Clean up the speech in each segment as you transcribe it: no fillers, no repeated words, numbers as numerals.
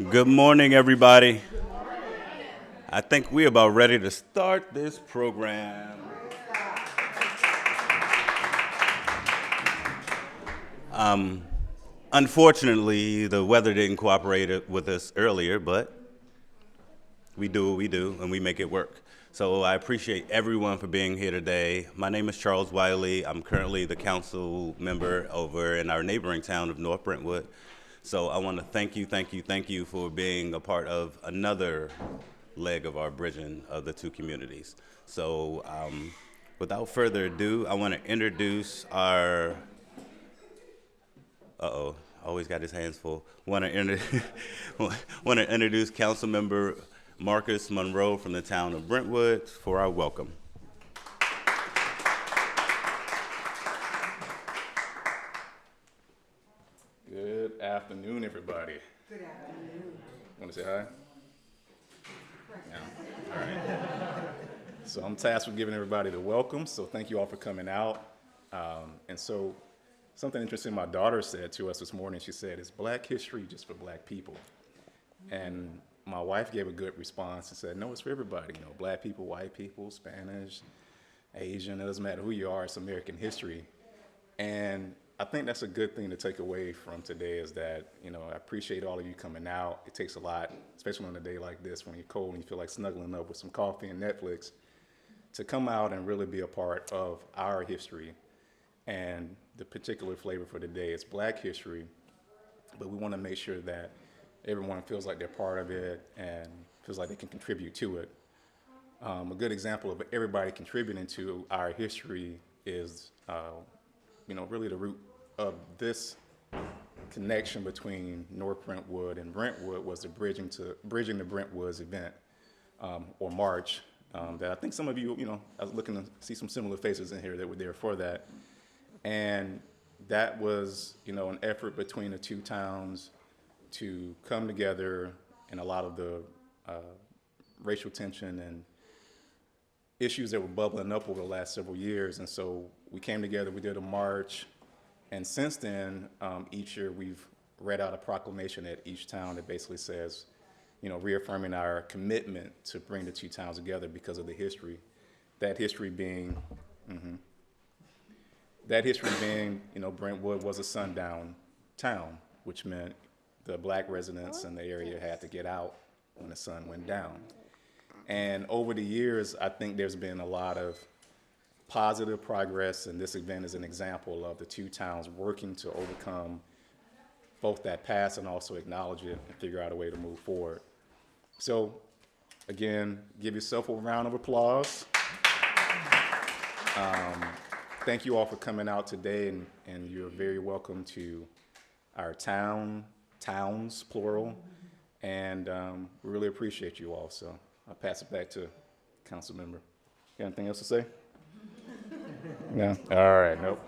Good morning, everybody. I think we're about ready to start this program. Unfortunately, the weather didn't cooperate with us earlier, but we do what we do and we make it work. So I appreciate everyone for being here today. My name is Charles Wiley. I'm currently the council member over in our neighboring town of North Brentwood. So I want to thank you for being a part of another leg of our bridging of the two communities. So without further ado, I want to introduce our, always got his hands full. Want to introduce Council Member Marcus Monroe from the town of Brentwood for our welcome. Good afternoon, everybody. Good afternoon. Want to say hi? Yeah. All right. So I'm tasked with giving everybody the welcome, so thank you all for coming out. And so something interesting my daughter said to us this morning, she said, "Is Black history just for Black people?" And my wife gave a good response and said, "No, it's for everybody, Black people, white people, Spanish, Asian, it doesn't matter who you are, it's American history." And I think that's a good thing to take away from today is that, I appreciate all of you coming out. It takes a lot, especially on a day like this when you're cold and you feel like snuggling up with some coffee and Netflix, to come out and really be a part of our history. And the particular flavor for today is Black history, but we want to make sure that everyone feels like they're part of it and feels like they can contribute to it. A good example of everybody contributing to our history is really the root of this connection between North Brentwood and Brentwood was the Bridging the Brentwoods event, or march, that I think some of you, I was looking to see some similar faces in here that were there for that. And that was, an effort between the two towns to come together in a lot of the racial tension and issues that were bubbling up over the last several years. And so we came together, we did a march, and since then, each year we've read out a proclamation at each town that basically says, reaffirming our commitment to bring the two towns together because of the history. That history being, Brentwood was a sundown town, which meant the Black residents in the area had to get out when the sun went down. And over the years, I think there's been a lot of positive progress, and this event is an example of the two towns working to overcome both that past and also acknowledge it and figure out a way to move forward. So, again, give yourself a round of applause. Thank you all for coming out today, and you're very welcome to our towns, plural, and we really appreciate you all. So I'll pass it back to Council Member. Got anything else to say? No? All right, nope.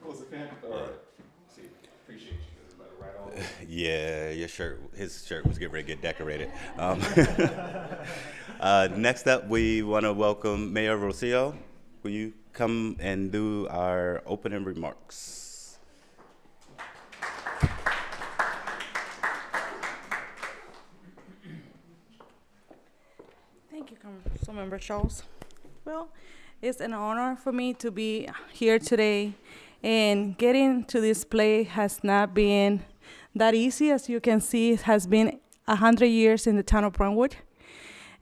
Close the pen? All right. See, appreciate you. Right on. Yeah, his shirt was getting ready to get decorated. Next up, we want to welcome Mayor Rocio. Will you come and do our opening remarks? Thank you, Councilmember Charles. Well, it's an honor for me to be here today, and getting to this place has not been that easy. As you can see, it has been 100 years in the town of Brentwood,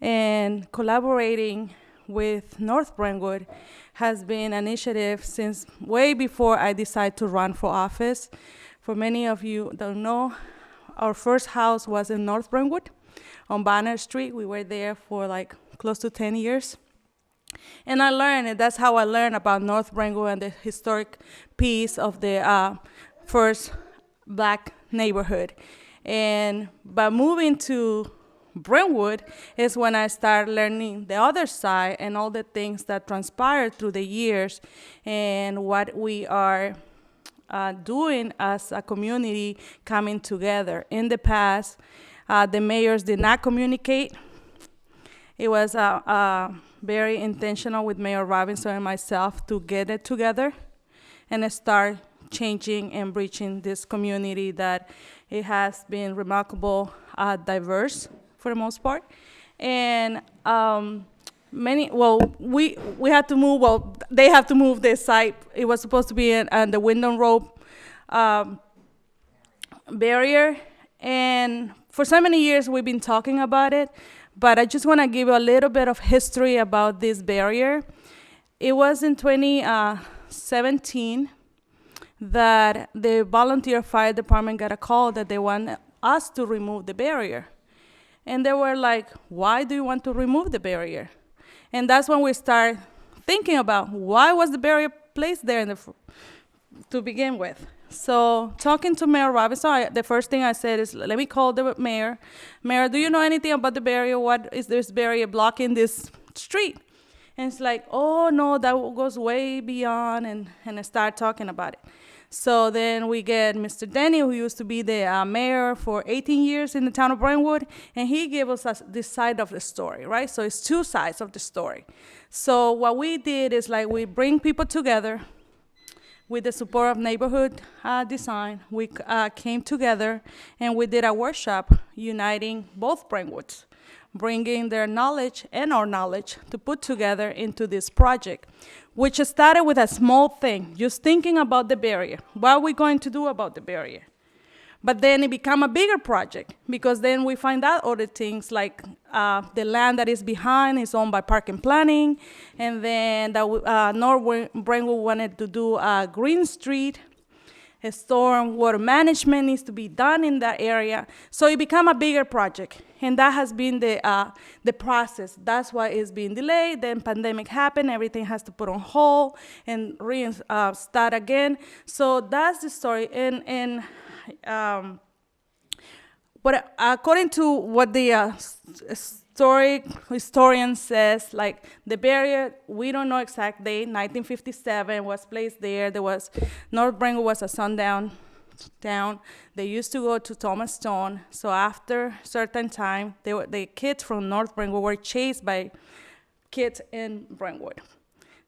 and collaborating with North Brentwood has been an initiative since way before I decided to run for office. For many of you that don't know, our first house was in North Brentwood on Banner Street. We were there for like close to 10 years. And I learned, and that's how I learned about North Brentwood and the historic piece of the first Black neighborhood. And by moving to Brentwood is when I started learning the other side and all the things that transpired through the years and what we are doing as a community coming together. In the past, the mayors did not communicate. It was very intentional with Mayor Robinson and myself to get it together and start changing and reaching this community that It has been remarkable, diverse for the most part. And we had to move, well, they have to move their site. It was supposed to be on the Wyndham Road barrier. And for so many years, we've been talking about it. But I just want to give you a little bit of history about this barrier. It was in 2017 that the volunteer fire department got a call that they want us to remove the barrier. And they were like, why do you want to remove the barrier? And that's when we start thinking about why was the barrier placed there to begin with. So talking to Mayor Robinson, the first thing I said is, let me call the mayor. Mayor, do you know anything about the barrier? What is this barrier blocking this street? And it's like, oh, no, that goes way beyond, and I start talking about it. So then we get Mr. Denny, who used to be the mayor for 18 years in the town of Brentwood, and he gave us this side of the story, right? So it's two sides of the story. So what we did is like we bring people together with the support of neighborhood design. We came together and we did a workshop uniting both Brentwoods, bringing their knowledge and our knowledge to put together into this project, which started with a small thing, just thinking about the barrier. What are we going to do about the barrier? But then it became a bigger project because then we find out other things like the land that is behind is owned by Park and Planning, and then North Brentwood wanted to do a green street. A storm water management needs to be done in that area. So it became a bigger project, and that has been the process. That's why it's been delayed. Then pandemic happened, everything has to put on hold and start again. So that's the story. But according to what the historian says, like the barrier, we don't know exact date, 1957 was placed there. North Brentwood was a sundown town. They used to go to Thomas Stone. So after a certain time, the kids from North Brentwood were chased by kids in Brentwood.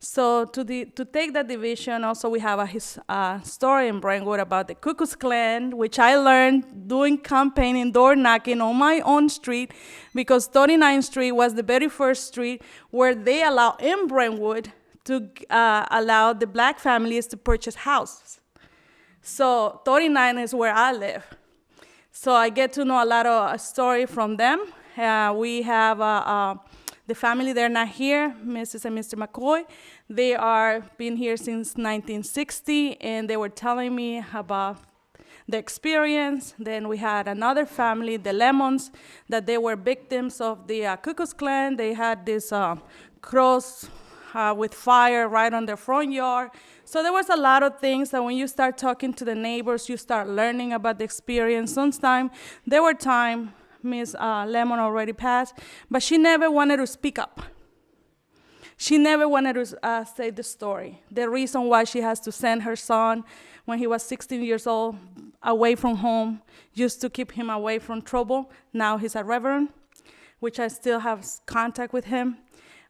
So to take that division, also we have a story in Brentwood about the Ku Klux Klan, which I learned doing campaigning, door knocking on my own street, because 39th Street was the very first street where they allowed in Brentwood to allow the black families to purchase houses. So 39 is where I live. So I get to know a lot of story from them. We have the family, they're not here, Mrs. and Mr. McCoy. They are been here since 1960, and they were telling me about the experience. Then we had another family, the Lemons, that they were victims of the Ku Klux Klan. They had this cross with fire right on their front yard. So there was a lot of things that when you start talking to the neighbors, you start learning about the experience. Sometimes there were times, Ms. Lemon already passed, but she never wanted to speak up. She never wanted to say the story. The reason why she has to send her son when he was 16 years old away from home just to keep him away from trouble. Now he's a reverend, which I still have contact with him.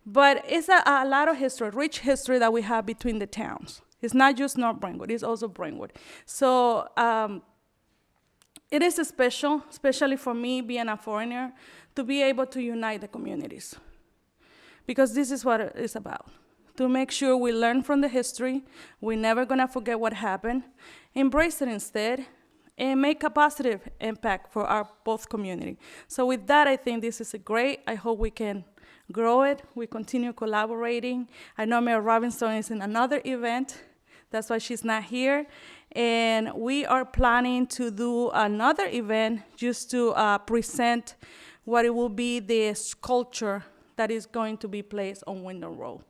But it's a lot of history, rich history that we have between the towns. It's not just North Brentwood, it's also Brentwood. So it is special, especially for me being a foreigner, to be able to unite the communities. Because this is what it's about, to make sure we learn from the history, we're never gonna forget what happened, embrace it instead, and make a positive impact for our both community. So with that, I think this is great. I hope we can grow it, we continue collaborating. I know Mayor Robinson is in another event, that's why she's not here. And we are planning to do another event just to present what it will be the sculpture that is going to be placed on Wyndham Road.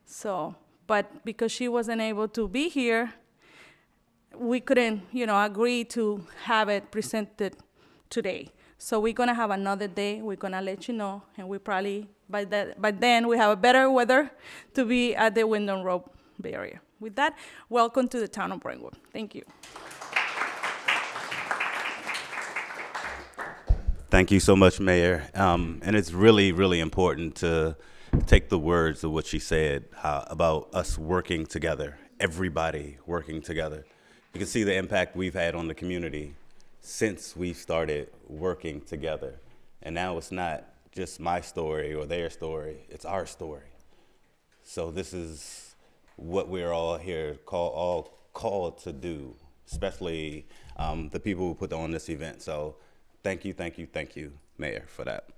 So, but because she wasn't able to be here, we couldn't, agree to have it presented today. So we're gonna have another day, we're gonna let you know, and we probably, by then we have a better weather to be at the Wyndham Road barrier. With that, welcome to the town of Brentwood. Thank you. Thank you so much, Mayor. And it's really, really important to take the words of what she said about us working together, everybody working together. You can see the impact we've had on the community since we started working together. And now it's not just my story or their story, it's our story. So this is what we're all here called to do, especially the people who put on this event. So thank you, Mayor, for that.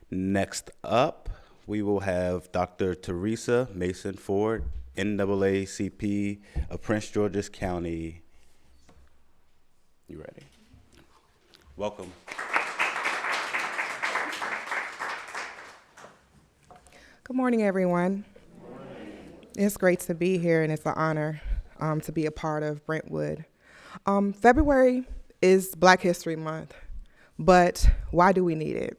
Next up, we will have Dr. Teresa Mason Ford, NAACP of Prince George's County. You ready? Welcome. Good morning, everyone. It's great to be here, and it's an honor to be a part of Brentwood. February is Black History Month, but why do we need it?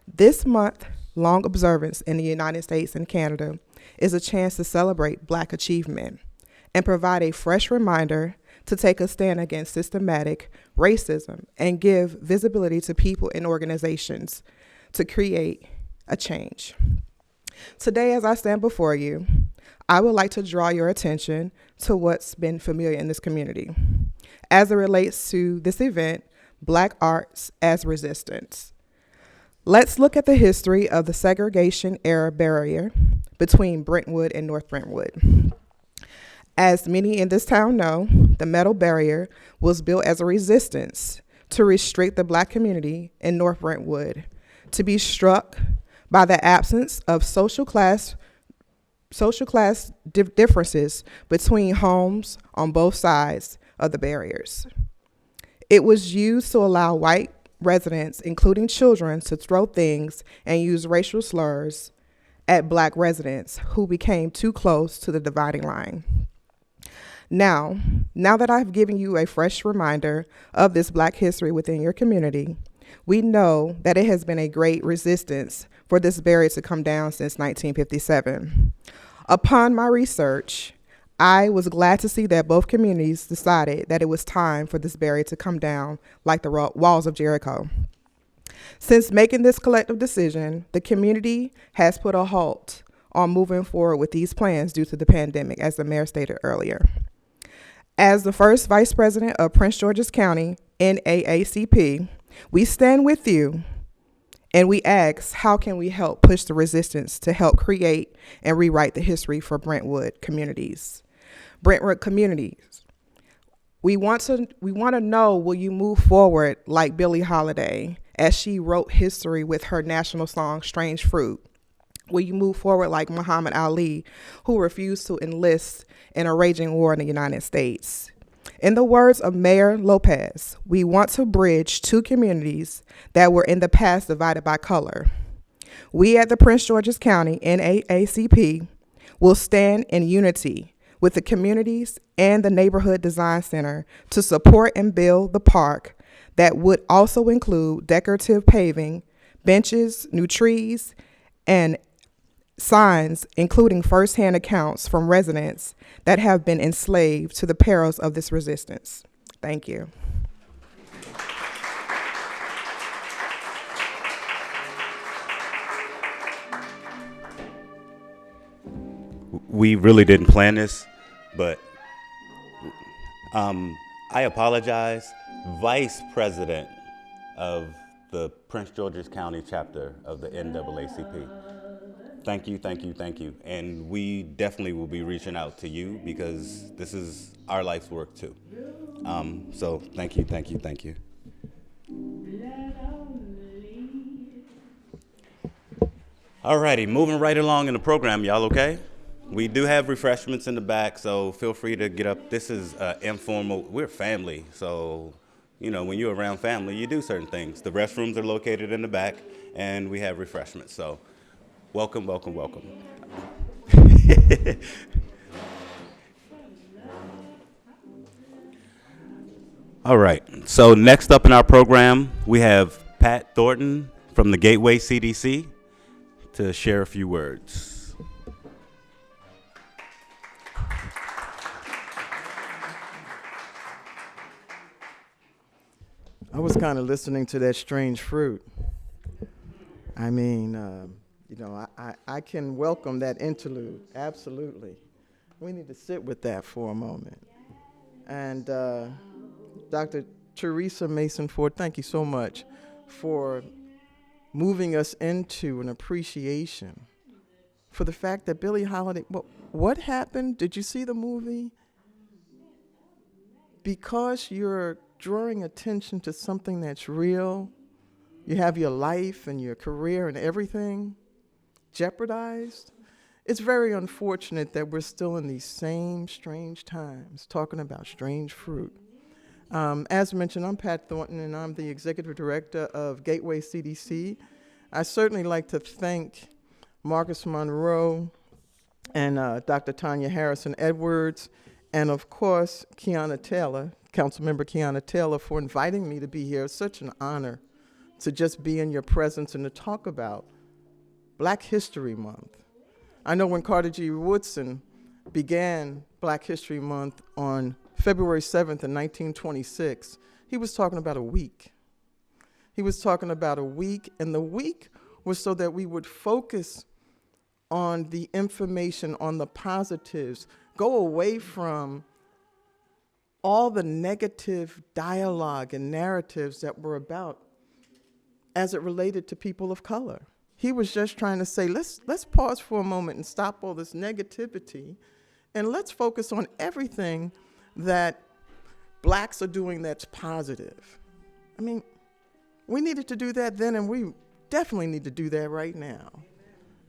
This month-long observance in the United States and Canada is a chance to celebrate Black achievement and provide a fresh reminder to take a stand against systematic racism and give visibility to people and organizations to create a change. Today, as I stand before you, I would like to draw your attention to what's been familiar in this community as it relates to this event, Black Arts as Resistance. Let's look at the history of the segregation era barrier between Brentwood and North Brentwood. As many in this town know, the metal barrier was built as a resistance to restrict the Black community in North Brentwood to be struck by the absence of social class differences between homes on both sides of the barriers. It was used to allow white residents, including children, to throw things and use racial slurs at Black residents who became too close to the dividing line. Now that I've given you a fresh reminder of this Black history within your community, we know that it has been a great resistance for this barrier to come down since 1957. Upon my research, I was glad to see that both communities decided that it was time for this barrier to come down like the walls of Jericho. Since making this collective decision, the community has put a halt on moving forward with these plans due to the pandemic, as the mayor stated earlier. As the first vice president of Prince George's County NAACP, we stand with you and we ask, how can we help push the resistance to help create and rewrite the history for Brentwood communities? Brentwood communities, we want to know, will you move forward like Billie Holiday as she wrote history with her national song, Strange Fruit? Will you move forward like Muhammad Ali, who refused to enlist in a raging war in the United States? In the words of Mayor Lopez, we want to bridge two communities that were in the past divided by color. We at the Prince George's County NAACP will stand in unity with the communities and the Neighborhood Design Center to support and build the park that would also include decorative paving, benches, new trees, and signs including firsthand accounts from residents that have been enslaved to the perils of this resistance. Thank you. We really didn't plan this, but I apologize. Vice President of the Prince George's County chapter of the NAACP. Thank you. And we definitely will be reaching out to you because this is our life's work too. So thank you. Alrighty, moving right along in the program, y'all okay? We do have refreshments in the back, so feel free to get up. This is informal, we're family, so you know, when you're around family, you do certain things. The restrooms are located in the back, and we have refreshments, so welcome. All right, so next up in our program, we have Pat Thornton from the Gateway CDC to share a few words. I was kind of listening to that Strange Fruit. I mean, I can welcome that interlude, absolutely. We need to sit with that for a moment. And Dr. Teresa Mason Ford, thank you so much for moving us into an appreciation for the fact that Billie Holiday, what happened? Did you see the movie? Because you're drawing attention to something that's real, you have your life and your career and everything jeopardized. It's very unfortunate that we're still in these same strange times talking about strange fruit. As mentioned, I'm Pat Thornton, and I'm the Executive Director of Gateway CDC. I certainly like to thank Marcus Monroe and Dr. Tanya Harrison Edwards, and of course, Kiana Taylor, Councilmember Kiana Taylor, for inviting me to be here. It's such an honor to just be in your presence and to talk about Black History Month. I know when Carter G. Woodson began Black History Month on February 7th in 1926, he was talking about a week. He was talking about a week, and the week was so that we would focus on the information, on the positives, go away from all the negative dialogue and narratives that were about as it related to people of color. He was just trying to say, let's pause for a moment and stop all this negativity, and let's focus on everything that blacks are doing that's positive. I mean, we needed to do that then, and we definitely need to do that right now.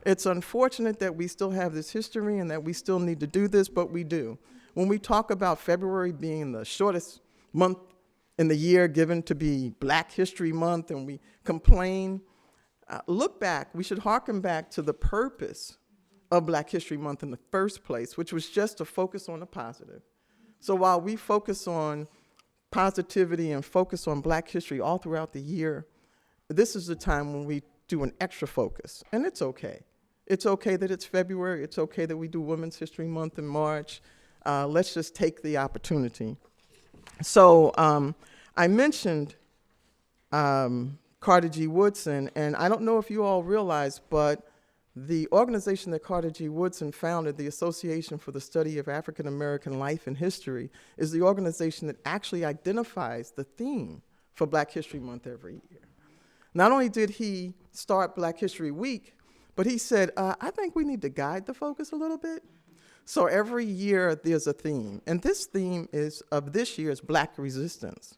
It's unfortunate that we still have this history and that we still need to do this, but we do. When we talk about February being the shortest month in the year given to be Black History Month, and we complain, look back, we should hearken back to the purpose of Black History Month in the first place, which was just to focus on the positive. So while we focus on positivity and focus on Black history all throughout the year, this is the time when we do an extra focus, and it's okay. It's okay that it's February. It's okay that we do Women's History Month in March. Let's just take the opportunity. So I mentioned Carter G. Woodson, and I don't know if you all realize, but the organization that Carter G. Woodson founded, the Association for the Study of African American Life and History, is the organization that actually identifies the theme for Black History Month every year. Not only did he start Black History Week, but he said, I think we need to guide the focus a little bit. So every year there's a theme, and this theme of this year is Black resistance.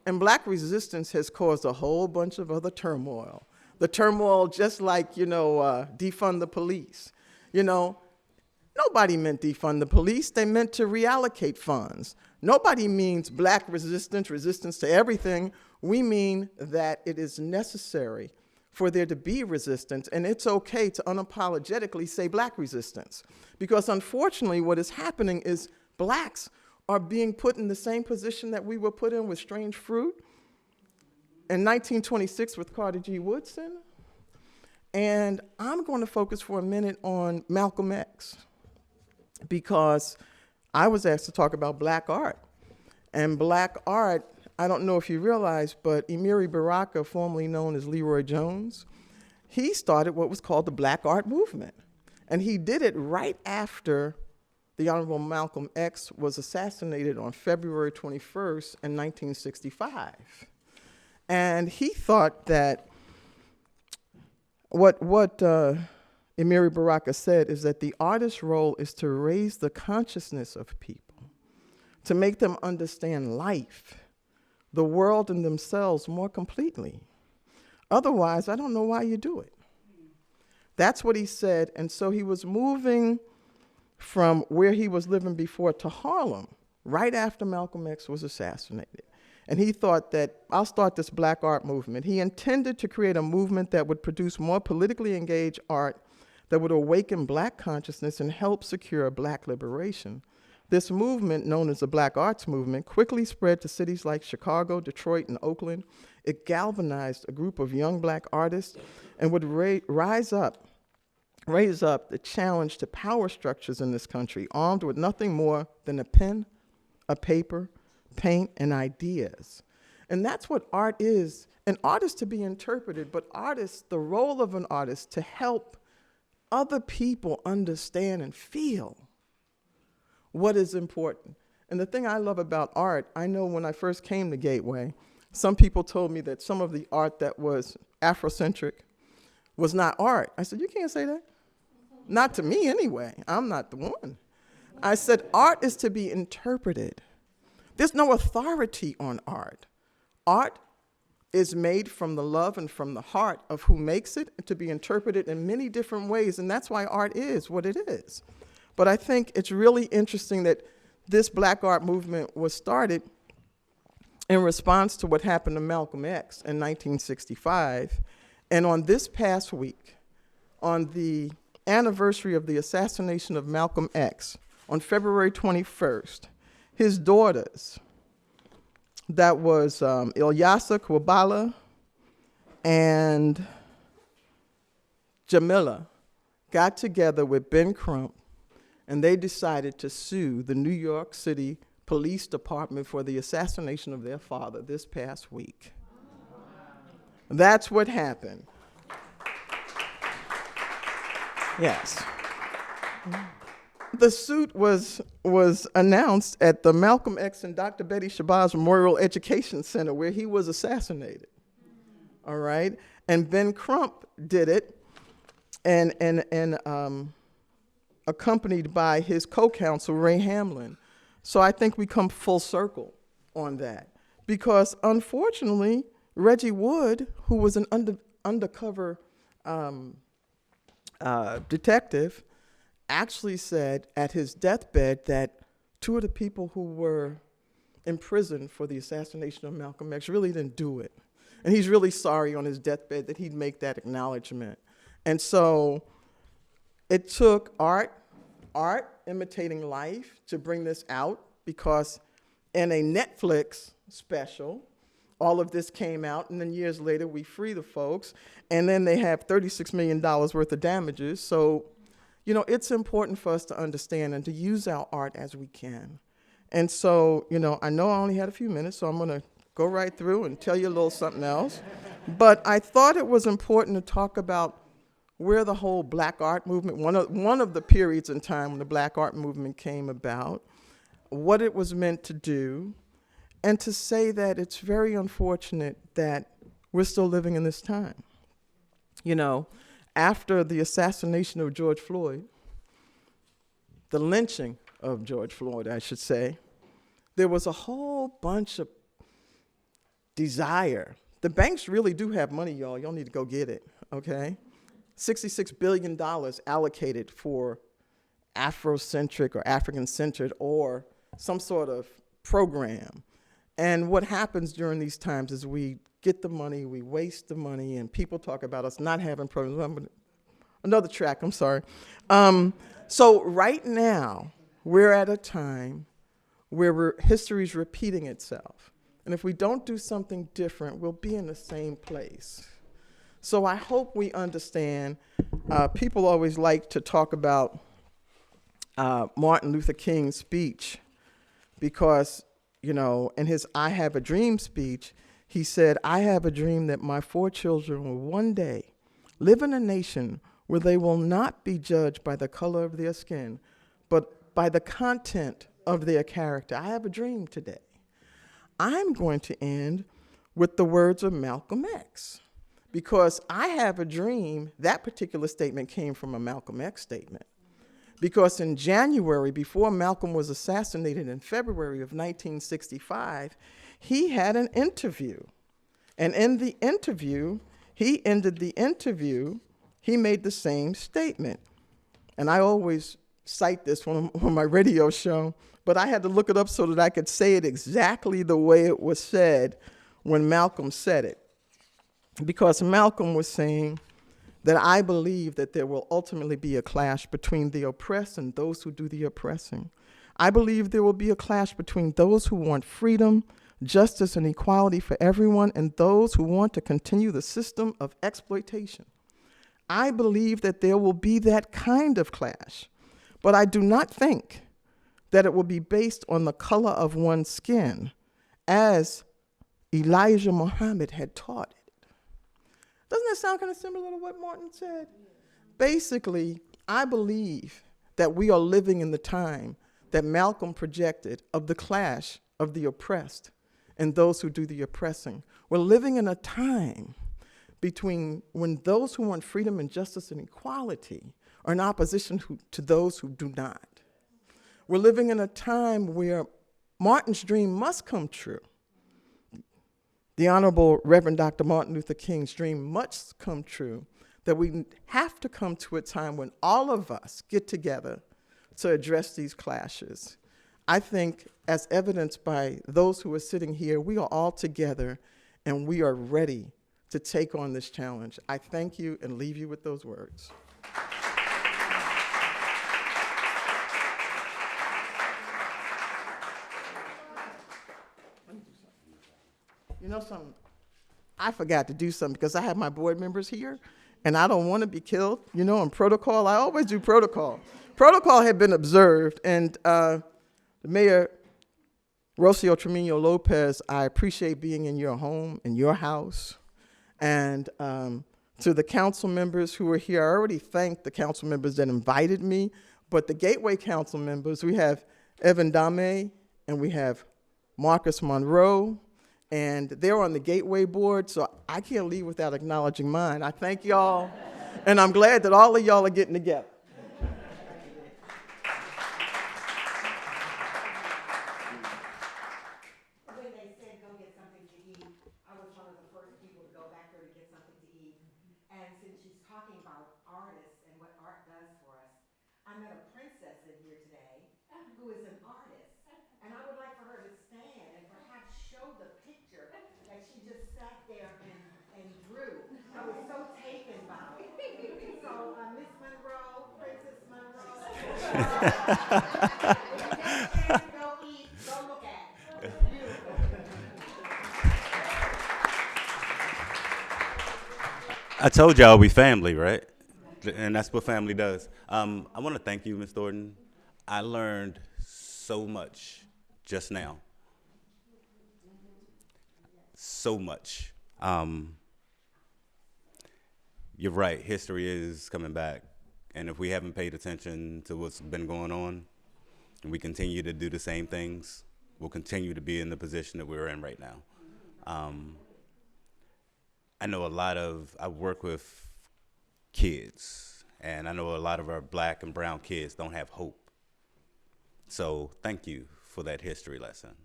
And Black resistance has caused a whole bunch of other turmoil. The turmoil, just like, defund the police. Nobody meant defund the police. They meant to reallocate funds. Nobody means Black resistance to everything. We mean that it is necessary for there to be resistance, and it's okay to unapologetically say Black resistance. Because unfortunately, what is happening is Blacks are being put in the same position that we were put in with Strange Fruit in 1926 with Carter G. Woodson. And I'm going to focus for a minute on Malcolm X, because I was asked to talk about Black art. And Black art, I don't know if you realize, but Emiri Baraka, formerly known as Leroy Jones, he started what was called the Black Art Movement. And he did it right after the Honorable Malcolm X was assassinated on February 21st in 1965. And he thought that what Emiri Baraka said is that the artist's role is to raise the consciousness of people, to make them understand life, the world, and themselves more completely. Otherwise, I don't know why you do it. That's what he said, and so he was moving from where he was living before to Harlem right after Malcolm X was assassinated. And he thought that I'll start this Black art movement. He intended to create a movement that would produce more politically engaged art that would awaken Black consciousness and help secure Black liberation. This movement, known as the Black Arts Movement, quickly spread to cities like Chicago, Detroit, and Oakland. It galvanized a group of young Black artists and would raise up the challenge to power structures in this country, armed with nothing more than a pen, a paper, paint, and ideas. And that's what art is. An art is to be interpreted, but the role of an artist to help other people understand and feel what is important. And the thing I love about art, I know when I first came to Gateway, some people told me that some of the art that was Afrocentric was not art. I said, you can't say that. Not to me anyway. I'm not the one. I said, art is to be interpreted. There's no authority on art. Art is made from the love and from the heart of who makes it, and to be interpreted in many different ways, and that's why art is what it is. But I think it's really interesting that this Black art movement was started in response to what happened to Malcolm X in 1965. And on this past week, on the anniversary of the assassination of Malcolm X, on February 21st, his daughters, that was Ilyasa Kwabala and Jamila, got together with Ben Crump, and they decided to sue the New York City Police Department for the assassination of their father this past week. That's what happened. Yes. The suit was announced at the Malcolm X and Dr. Betty Shabazz Memorial Education Center, where he was assassinated. All right? And Ben Crump did it, and accompanied by his co-counsel, Ray Hamlin. So I think we come full circle on that. Because unfortunately, Reggie Wood, who was an undercover detective, actually said at his deathbed that two of the people who were imprisoned for the assassination of Malcolm X really didn't do it. And he's really sorry on his deathbed that he'd make that acknowledgement. And so it took art imitating life to bring this out, because in a Netflix special, all of this came out, and then years later we free the folks, and then they have $36 million worth of damages. So, you know, it's important for us to understand and to use our art as we can. And so, you know I only had a few minutes, so I'm gonna go right through and tell you a little something else. But I thought it was important to talk about where the whole Black art movement, one of the periods in time when the Black art movement came about, what it was meant to do, and to say that it's very unfortunate that we're still living in this time. You know, after the assassination of George Floyd, the lynching of George Floyd, I should say, there was a whole bunch of desire. The banks really do have money, y'all. Y'all need to go get it, okay? $66 billion allocated for Afrocentric or African-centered or some sort of program. And what happens during these times is we get the money, we waste the money, and people talk about us not having programs. Another track, I'm sorry. So right now, we're at a time where history's repeating itself. And if we don't do something different, we'll be in the same place. So I hope we understand. People always like to talk about Martin Luther King's speech, because, you know, in his I Have a Dream speech, he said, I have a dream that my 4 children will one day live in a nation where they will not be judged by the color of their skin, but by the content of their character. I have a dream today. I'm going to end with the words of Malcolm X, because I have a dream, that particular statement came from a Malcolm X statement. Because in January, before Malcolm was assassinated in February of 1965, he had an interview. And in the interview, he ended the interview, he made the same statement. And I always cite this on my radio show, but I had to look it up so that I could say it exactly the way it was said when Malcolm said it. Because Malcolm was saying that I believe that there will ultimately be a clash between the oppressed and those who do the oppressing. I believe there will be a clash between those who want freedom, justice, and equality for everyone, and those who want to continue the system of exploitation. I believe that there will be that kind of clash, but I do not think that it will be based on the color of one's skin, as Elijah Muhammad had taught it. Doesn't that sound kind of similar to what Martin said? Basically, I believe that we are living in the time that Malcolm projected of the clash of the oppressed and those who do the oppressing. We're living in a time between when those who want freedom and justice and equality are in opposition to those who do not. We're living in a time where Martin's dream must come true. The Honorable Reverend Dr. Martin Luther King's dream must come true, that we have to come to a time when all of us get together to address these clashes. I think, as evidenced by those who are sitting here, we are all together and we are ready to take on this challenge. I thank you and leave you with those words. You know something? I forgot to do something because I have my board members here and I don't want to be killed. You know, in protocol, I always do protocol. Protocol had been observed, and the Mayor, Rocio Tremino Lopez, I appreciate being in your home, in your house. And to the council members who are here, I already thanked the council members that invited me, but the Gateway council members, we have Evan Dame and we have Marcus Monroe, and they're on the Gateway board, so I can't leave without acknowledging mine. I thank y'all, and I'm glad that all of y'all are getting together. When they said go get something to eat, I was one of the first people to go back there to get something to eat. And since she's talking about artists and what art does for us, I met a princess in here today who is an artist. And I would like for her to stand and perhaps show the picture that she just sat there and drew. I was so taken by it. So, Miss Monroe, Princess Monroe, when you get a chance to go eat, go look at it. It's beautiful. I told y'all we family, right? And that's what family does. I want to thank you, Ms. Thornton. I learned so much just now. So much. You're right, history is coming back. And if we haven't paid attention to what's been going on, and we continue to do the same things, we'll continue to be in the position that we're in right now. I know I work with kids, and I know a lot of our black and brown kids don't have hope. So thank you for that history lesson.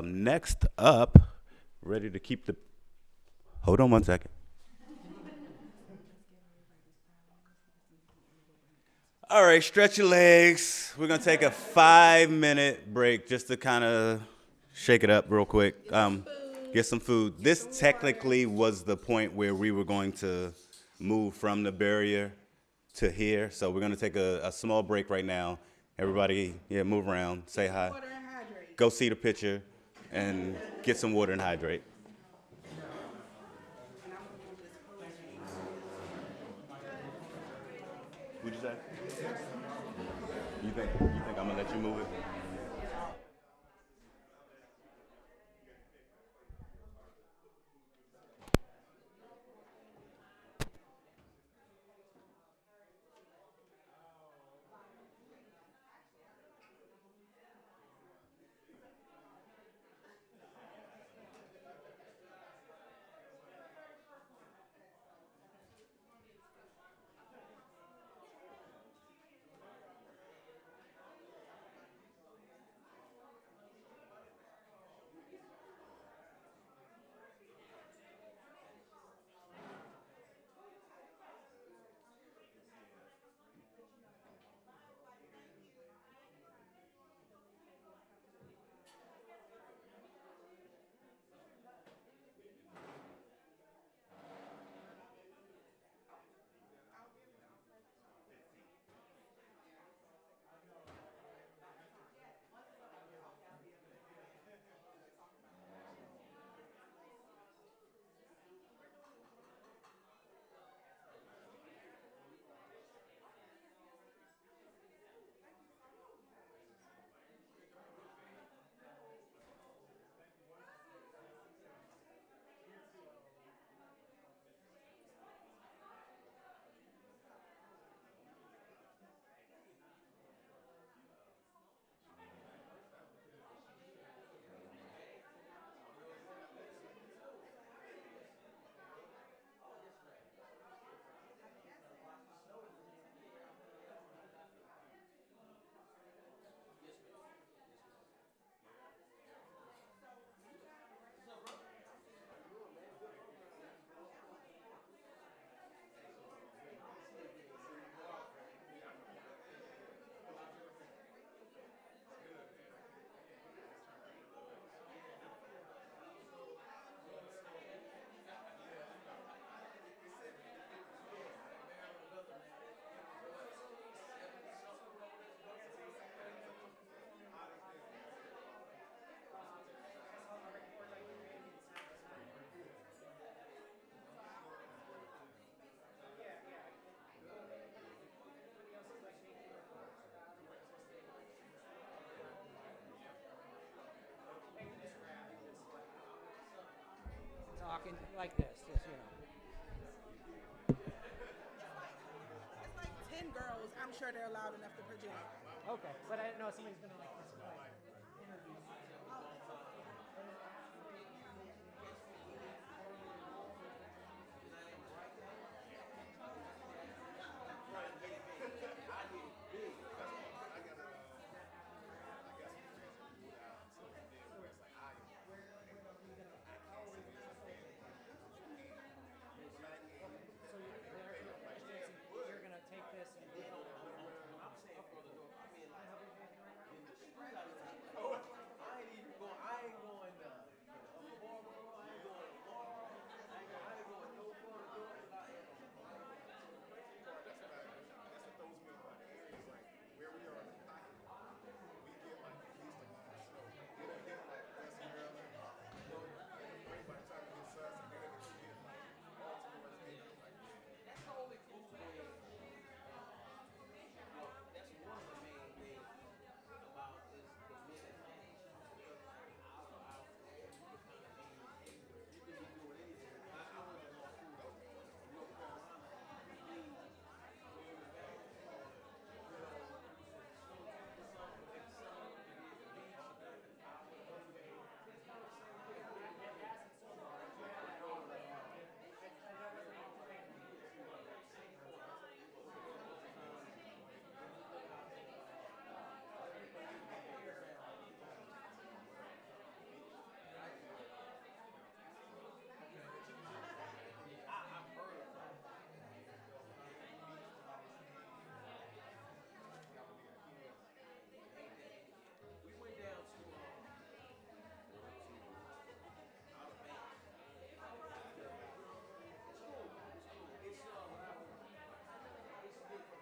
Next up, ready to keep the, hold on one second. All right, stretch your legs. We're gonna take a 5-minute break just to kind of shake it up real quick. Get some food. This technically was the point where we were going to move from the barrier to here. So we're gonna take a small break right now. Everybody, move around, say hi. Water and hydrate. Go see the picture and get some water and hydrate. What'd you say? You think I'm gonna let you move it? can like this, just, you know. It's like 10 girls. I'm sure they're loud enough to project. Okay, but I didn't know if somebody's gonna like this. Like, interview. So you're gonna take this and I'm saying for the door. I mean, like, I ain't even going. I ain't going. I ain't going tomorrow. I ain't going no further. That's what throws me off the area is like where we are in the pocket. We get like at least a month of snow. We don't get like West Maryland. Right by the time it gets us, and then we get like Baltimore, it's getting like That's the only cool thing. That's one of the main things about this the minute. Because like out there, you can kind of be anywhere. You can be doing anything. I went to law school though. In North Carolina, we need in the back, you know, some and some and then the beach and then the we went down to Outer Banks. It's cool. It's cool. It's it's different from everything.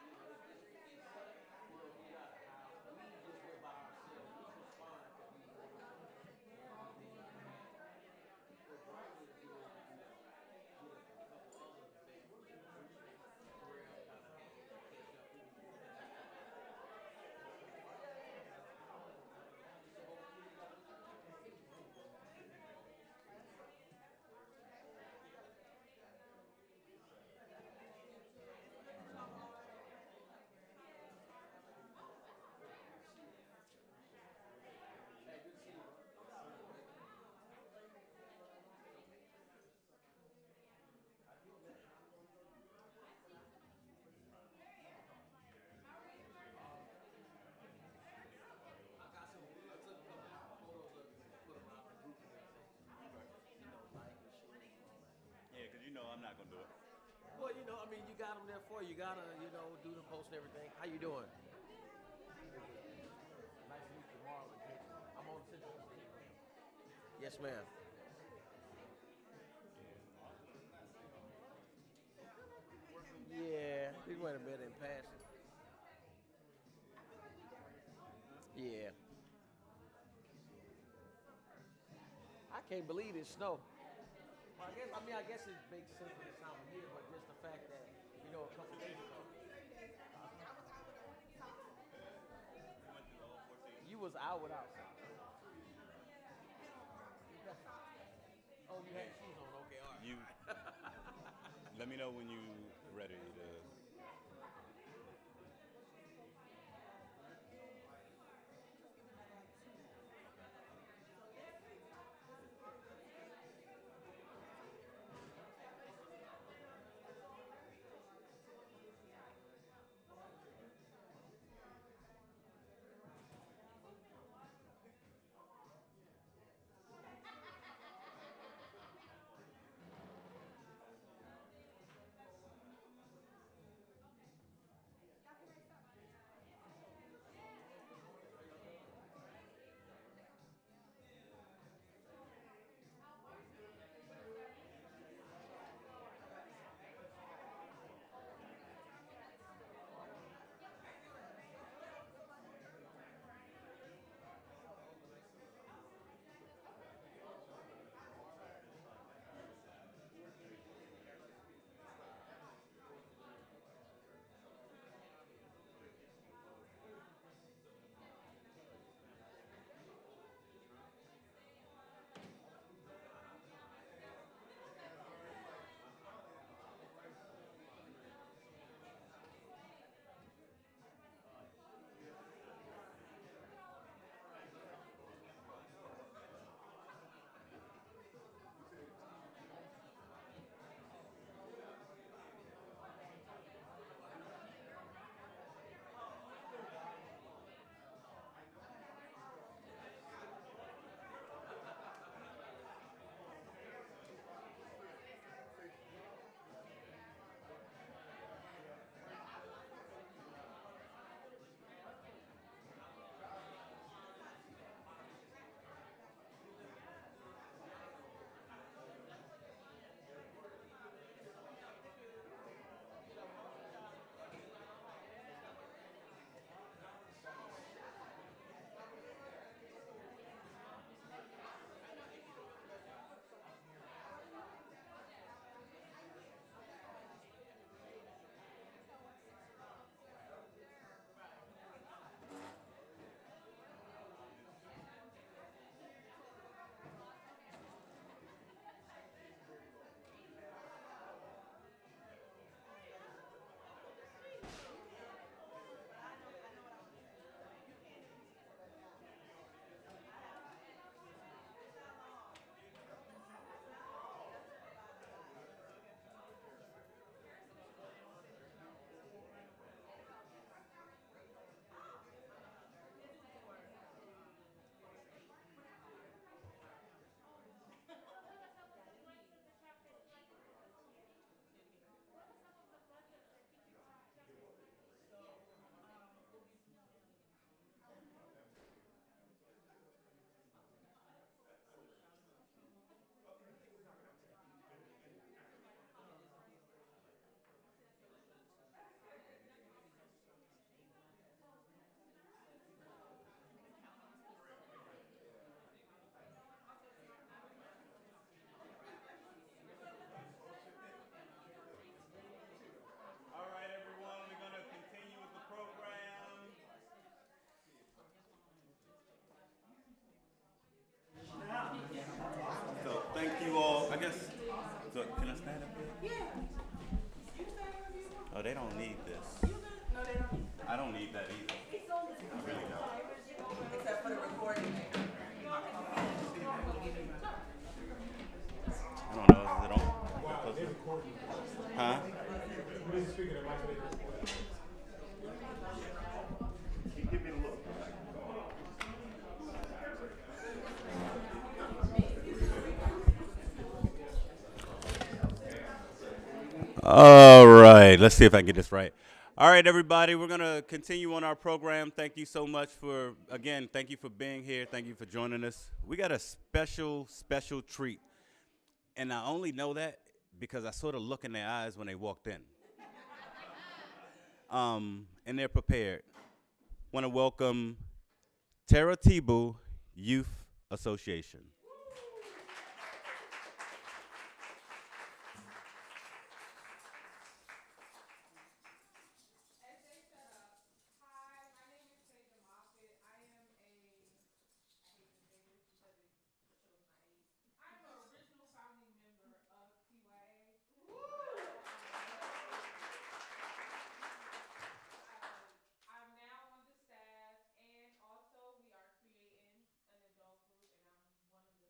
You know, it's where we got a house. We just went by ourselves, which was fine because we were the right way to do it is to get a couple other families. Where else kind of hang and catch up with each other. Hey, good to see you. I got some. I took a couple photos of you and put them out in the group and everything. You know, like and shit and all that. Yeah, because you know I'm not going to do it. Well, you know, I mean, you got them there for you. You gotta, you know, do the post and everything. How you doing? Nice to meet you, Marlon. I'm on Central. Yes, ma'am. Yeah, we went a bit in passing. Yeah. I can't believe it's snow. Well, I guess it makes sense for this time of year, but just the fact that, you know, a couple days ago. You was out without something. Oh, you had shoes on. Okay, all right. You let me know when you ready to. don't need this. I don't need that either. I really don't. Except for the recording. I don't know. Is it on? Huh? All right, let's see if I can get this right. All right, everybody, we're going to continue on our program. Thank you so much for, again, thank you for being here. Thank you for joining us. We got a special, special treat. And I only know that because I sort of look in their eyes when they walked in. And they're prepared. Want to welcome Tara Tibu Youth Association. I'm now on the staff, and also we are creating an adult group, and I'm one of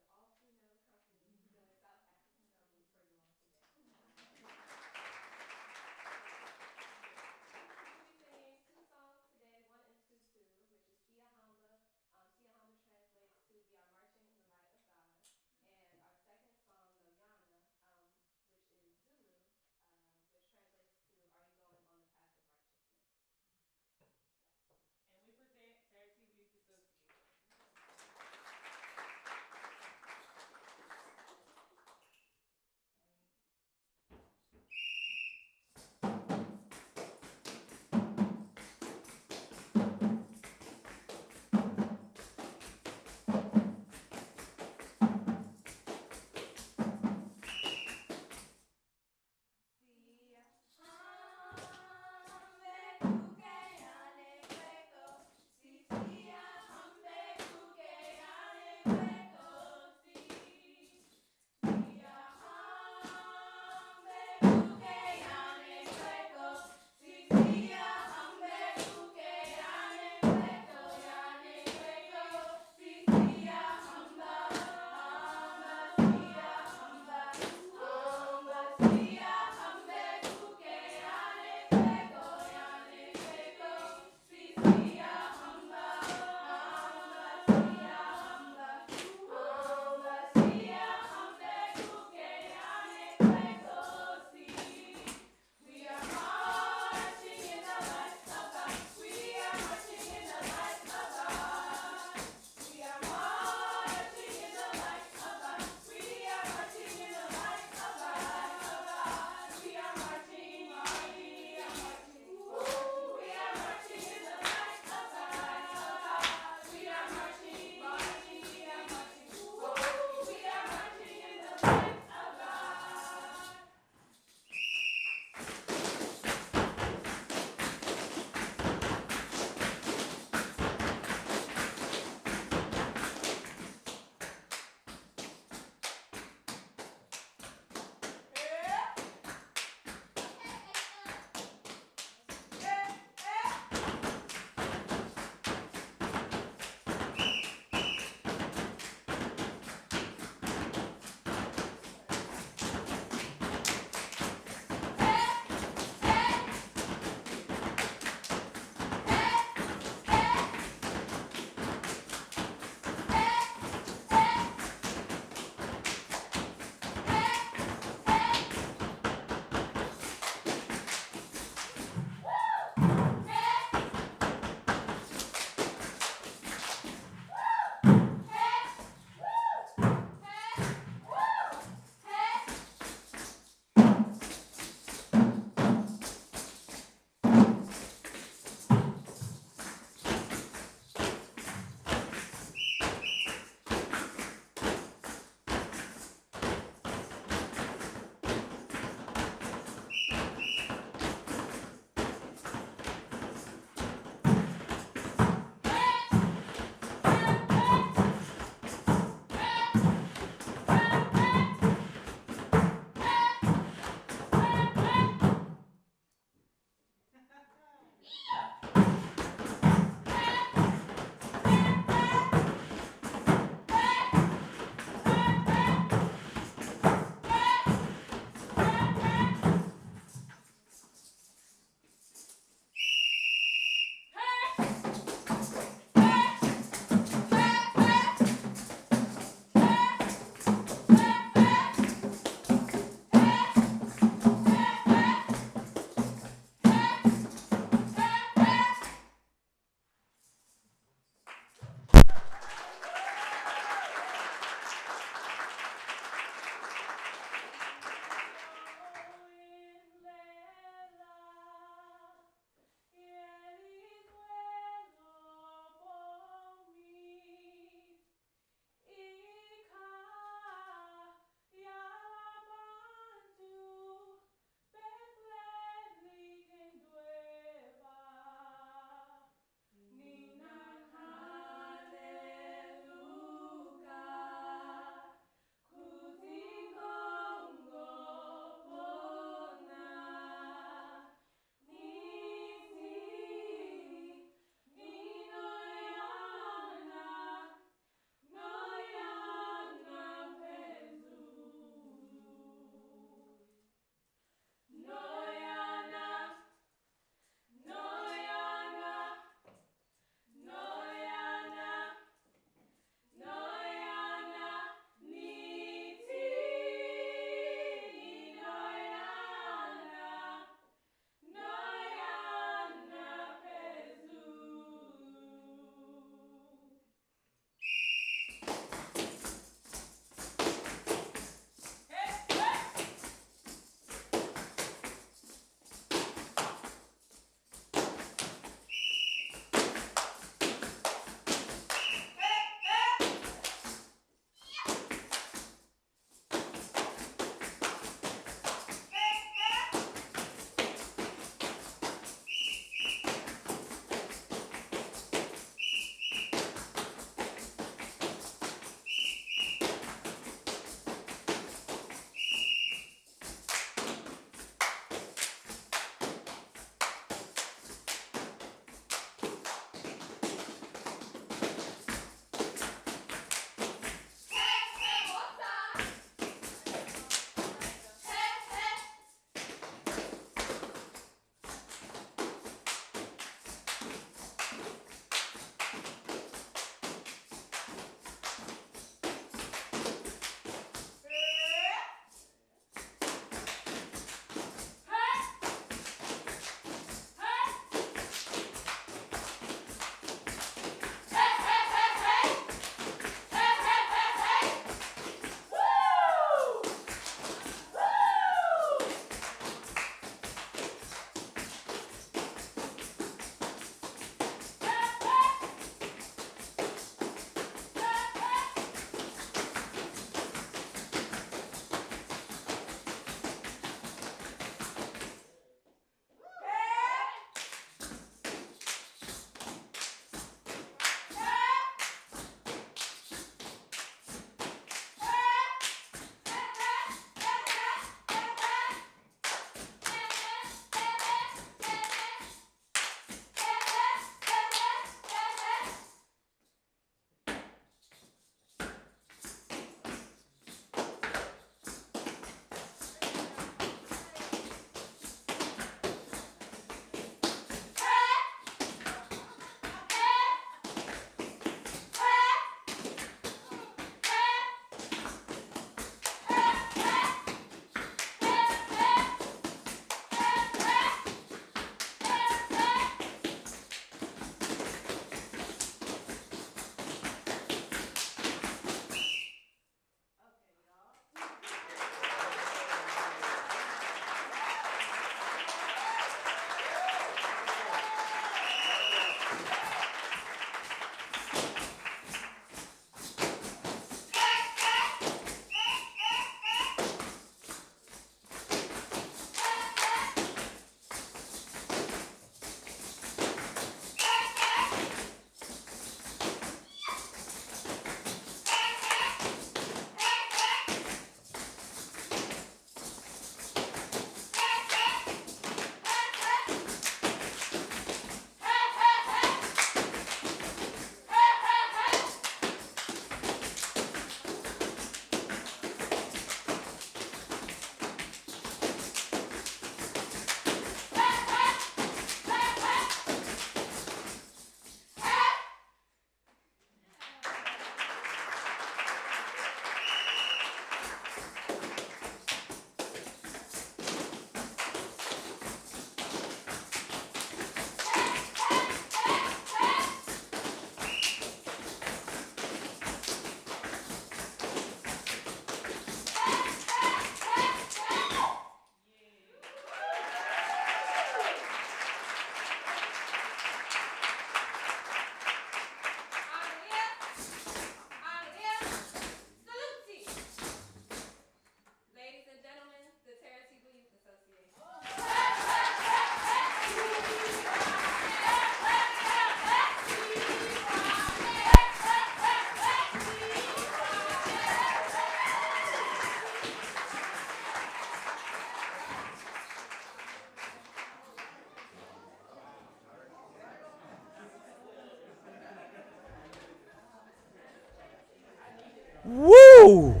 Woo!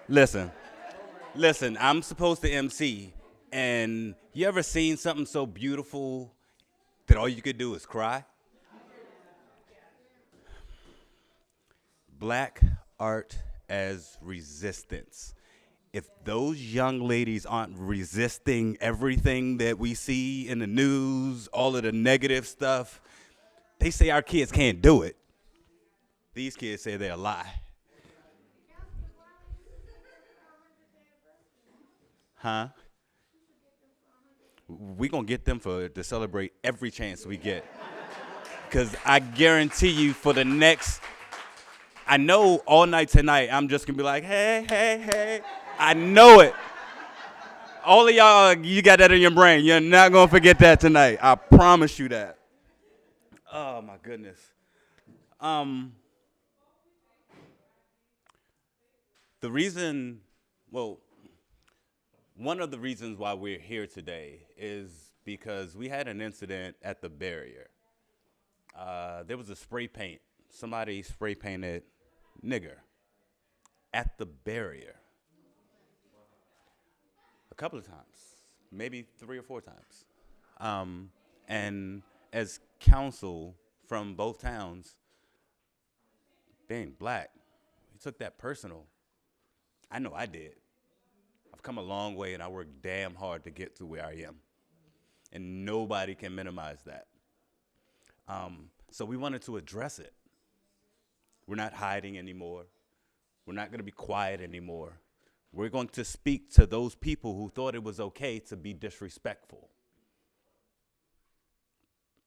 Listen, I'm supposed to MC, and you ever seen something so beautiful that all you could do is cry? Black art as resistance. If those young ladies aren't resisting everything that we see in the news, all of the negative stuff, they say our kids can't do it. These kids say they're a lie. Huh? We gonna get them to celebrate every chance we get. Because I guarantee you for the next, I know all night tonight, I'm just gonna be like, hey, hey, hey. I know it. All of y'all, you got that in your brain. You're not gonna forget that tonight. I promise you that. Oh my goodness. The reason, well, one of the reasons why we're here today is because we had an incident at the barrier. There was a spray paint. Somebody spray painted nigger at the barrier. A couple of times, maybe 3 or 4 times. And as counsel from both towns, being black, we took that personal. I know I did. I've come a long way, and I worked damn hard to get to where I am. And nobody can minimize that. So we wanted to address it. We're not hiding anymore. We're not going to be quiet anymore. We're going to speak to those people who thought it was okay to be disrespectful.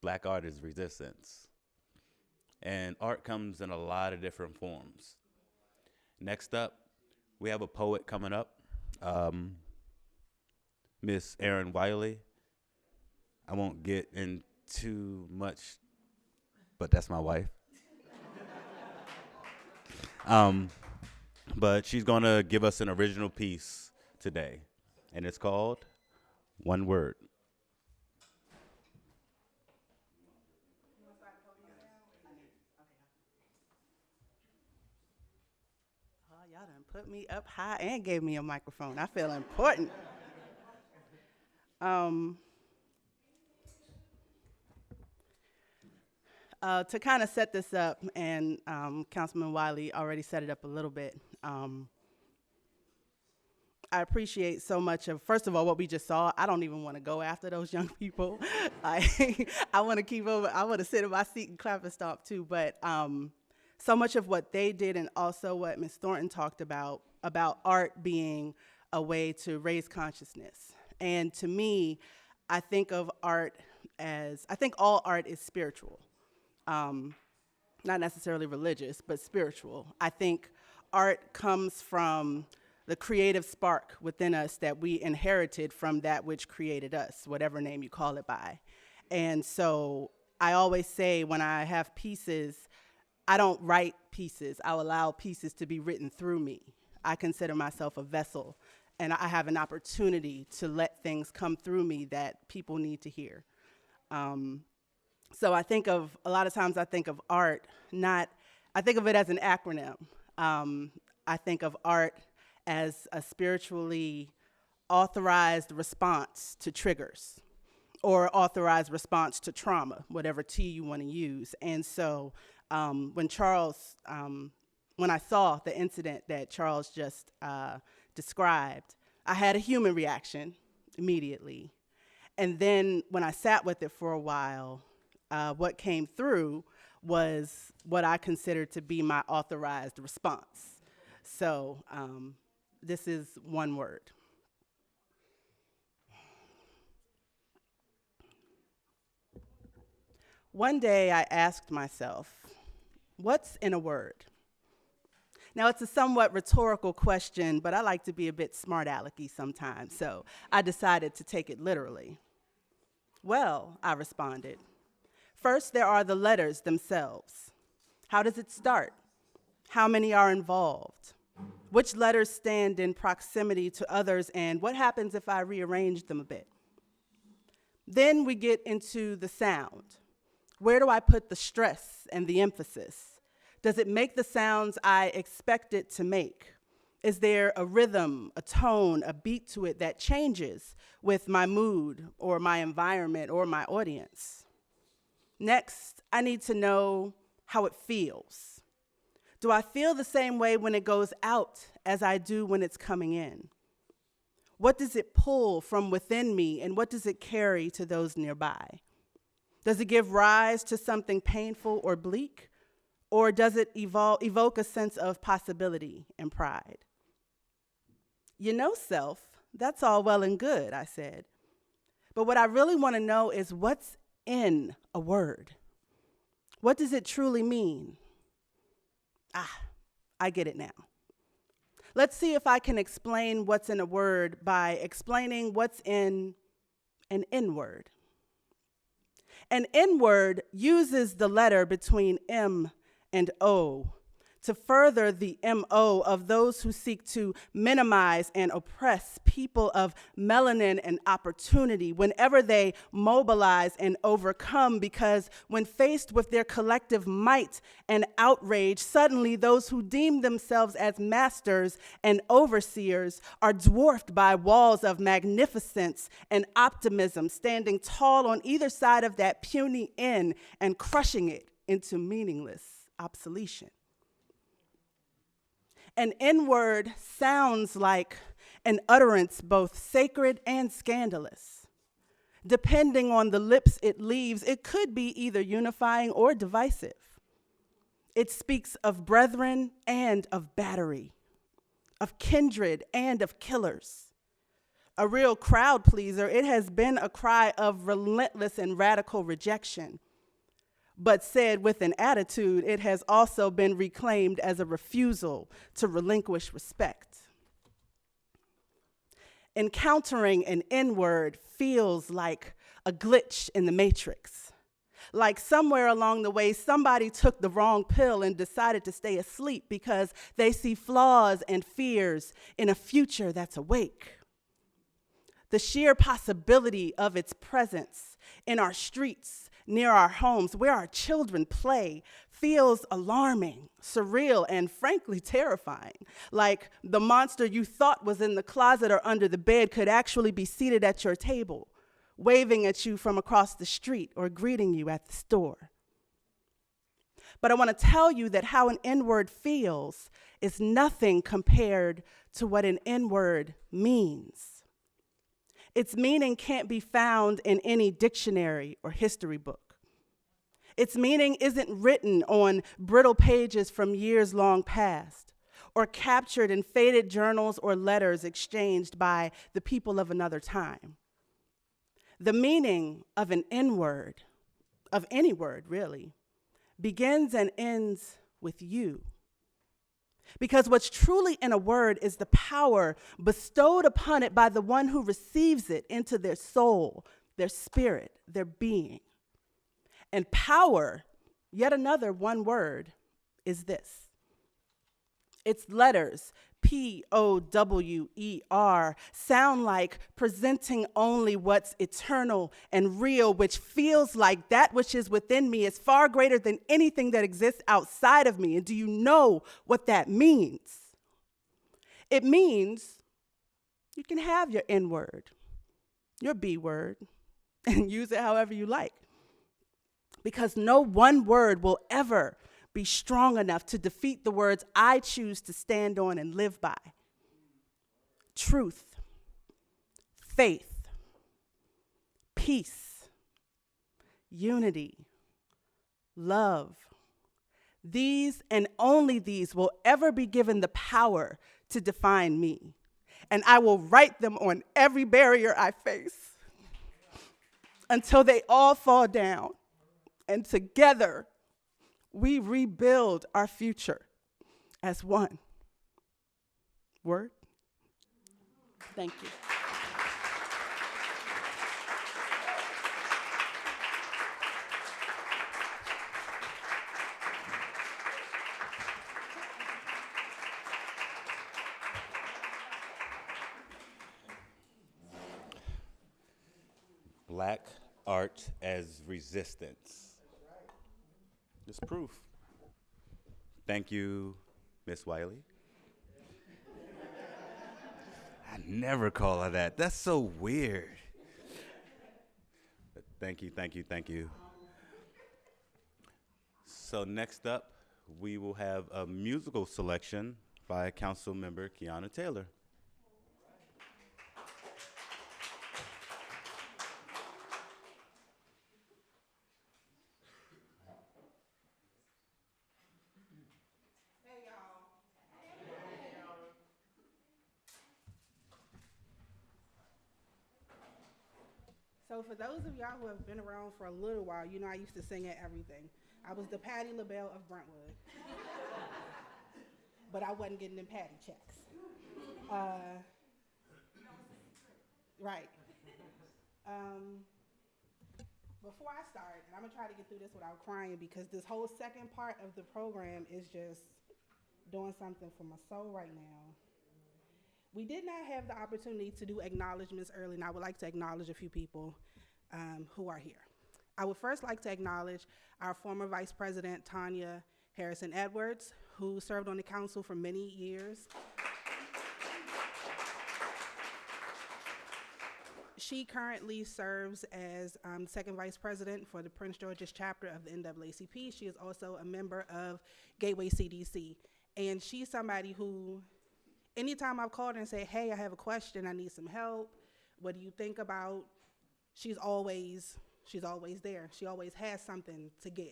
Black art is resistance. And art comes in a lot of different forms. Next up, we have a poet coming up, Miss Erin Wiley. I won't get into much, but that's my wife. But she's gonna give us an original piece today, and it's called One Word. Oh, y'all done put me up high and gave me a microphone. I feel important. To kind of set this up, and Councilman Wiley already set it up a little bit. I appreciate so much of, first of all, what we just saw. I don't even want to go after those young people. I want to keep over. I want to sit in my seat and clap and stomp too. But so much of what they did, and also what Ms. Thornton talked about art being a way to raise consciousness. And to me, I think of art as, I think all art is spiritual. Not necessarily religious, but spiritual. I think art comes from the creative spark within us that we inherited from that which created us, whatever name you call it by. And so I always say when I have pieces, I don't write pieces. I'll allow pieces to be written through me. I consider myself a vessel, and I have an opportunity to let things come through me that people need to hear. So I think of, a lot of times I think of art, I think of it as an acronym. I think of art as a spiritually authorized response to triggers, or authorized response to trauma, whatever T you want to use. And so when I saw the incident that Charles just described, I had a human reaction immediately. And then when I sat with it for a while, what came through was what I considered to be my authorized response. So this is one word. One day I asked myself, what's in a word? Now, it's a somewhat rhetorical question, but I like to be a bit smart-alecky sometimes, so I decided to take it literally. Well, I responded, first there are the letters themselves. How does it start? How many are involved? Which letters stand in proximity to others, and what happens if I rearrange them a bit? Then we get into the sound. Where do I put the stress and the emphasis? Does it make the sounds I expect it to make? Is there a rhythm, a tone, a beat to it that changes with my mood or my environment or my audience? Next, I need to know how it feels. Do I feel the same way when it goes out as I do when it's coming in? What does it pull from within me, and what does it carry to those nearby? Does it give rise to something painful or bleak, or does it evoke a sense of possibility and pride? You know, self, that's all well and good, I said. But what I really want to know is what's in a word. What does it truly mean? I get it now. Let's see if I can explain what's in a word by explaining what's in an N-word. An N-word uses the letter between M and O to further the MO of those who seek to minimize and oppress people of melanin and opportunity whenever they mobilize and overcome, because when faced with their collective might and outrage, suddenly those who deem themselves as masters and overseers are dwarfed by walls of magnificence and optimism, standing tall on either side of that puny N and crushing it into meaningless obsolescence. An N-word sounds like an utterance both sacred and scandalous. Depending on the lips it leaves, it could be either unifying or divisive. It speaks of brethren and of battery, of kindred and of killers. A real crowd pleaser, it has been a cry of relentless and radical rejection. But said with an attitude, it has also been reclaimed as a refusal to relinquish respect. Encountering an N-word feels like a glitch in the matrix. Like somewhere along the way, somebody took the wrong pill and decided to stay asleep because they see flaws and fears in a future that's awake. The sheer possibility of its presence in our streets, near our homes, where our children play, feels alarming, surreal, and frankly terrifying. Like the monster you thought was in the closet or under the bed could actually be seated at your table, waving at you from across the street or greeting you at the store. But I want to tell you that how an N-word feels is nothing compared to what an N-word means. Its meaning can't be found in any dictionary or history book. Its meaning isn't written on brittle pages from years long past, or captured in faded journals or letters exchanged by the people of another time. The meaning of an N-word, of any word really, begins and ends with you. Because what's truly in a word is the power bestowed upon it by the one who receives it into their soul, their spirit, their being. And power, yet another one word, is this. Its letters, P-O-W-E-R, sound like presenting only what's eternal and real, which feels like that which is within me is far greater than anything that exists outside of me. And do you know what that means? It means you can have your N-word, your B-word, and use it however you like. Because no one word will ever be strong enough to defeat the words I choose to stand on and live by. Truth, faith, peace, unity, love. These and only these will ever be given the power to define me. And I will write them on every barrier I face until they all fall down. And together, we rebuild our future as one. Word? Thank you. Black art as resistance. It's proof. Thank you, Miss Wiley. I never call her that. That's so weird. Thank you, thank you, thank you. So next up, we will have a musical selection by Council Member Kiana Taylor. So for those of y'all who have been around for a little while, you know I used to sing at everything. I was the Patti LaBelle of Brentwood. But I wasn't getting them Patti checks. Right. Before I start, and I'm gonna try to get through this without crying because this whole second part of the program is just doing something for my soul right now. We did not have the opportunity to do acknowledgements early, and I would like to acknowledge a few people who are here. I would first like to acknowledge our former Vice President, Tanya Harrison Edwards, who served on the council for many years. She currently serves as second vice president for the Prince George's chapter of the NAACP. She is also a member of Gateway CDC. And she's somebody who, anytime I've called her and said, hey, I have a question, I need some help, what do you think about? She's always there. She always has something to give.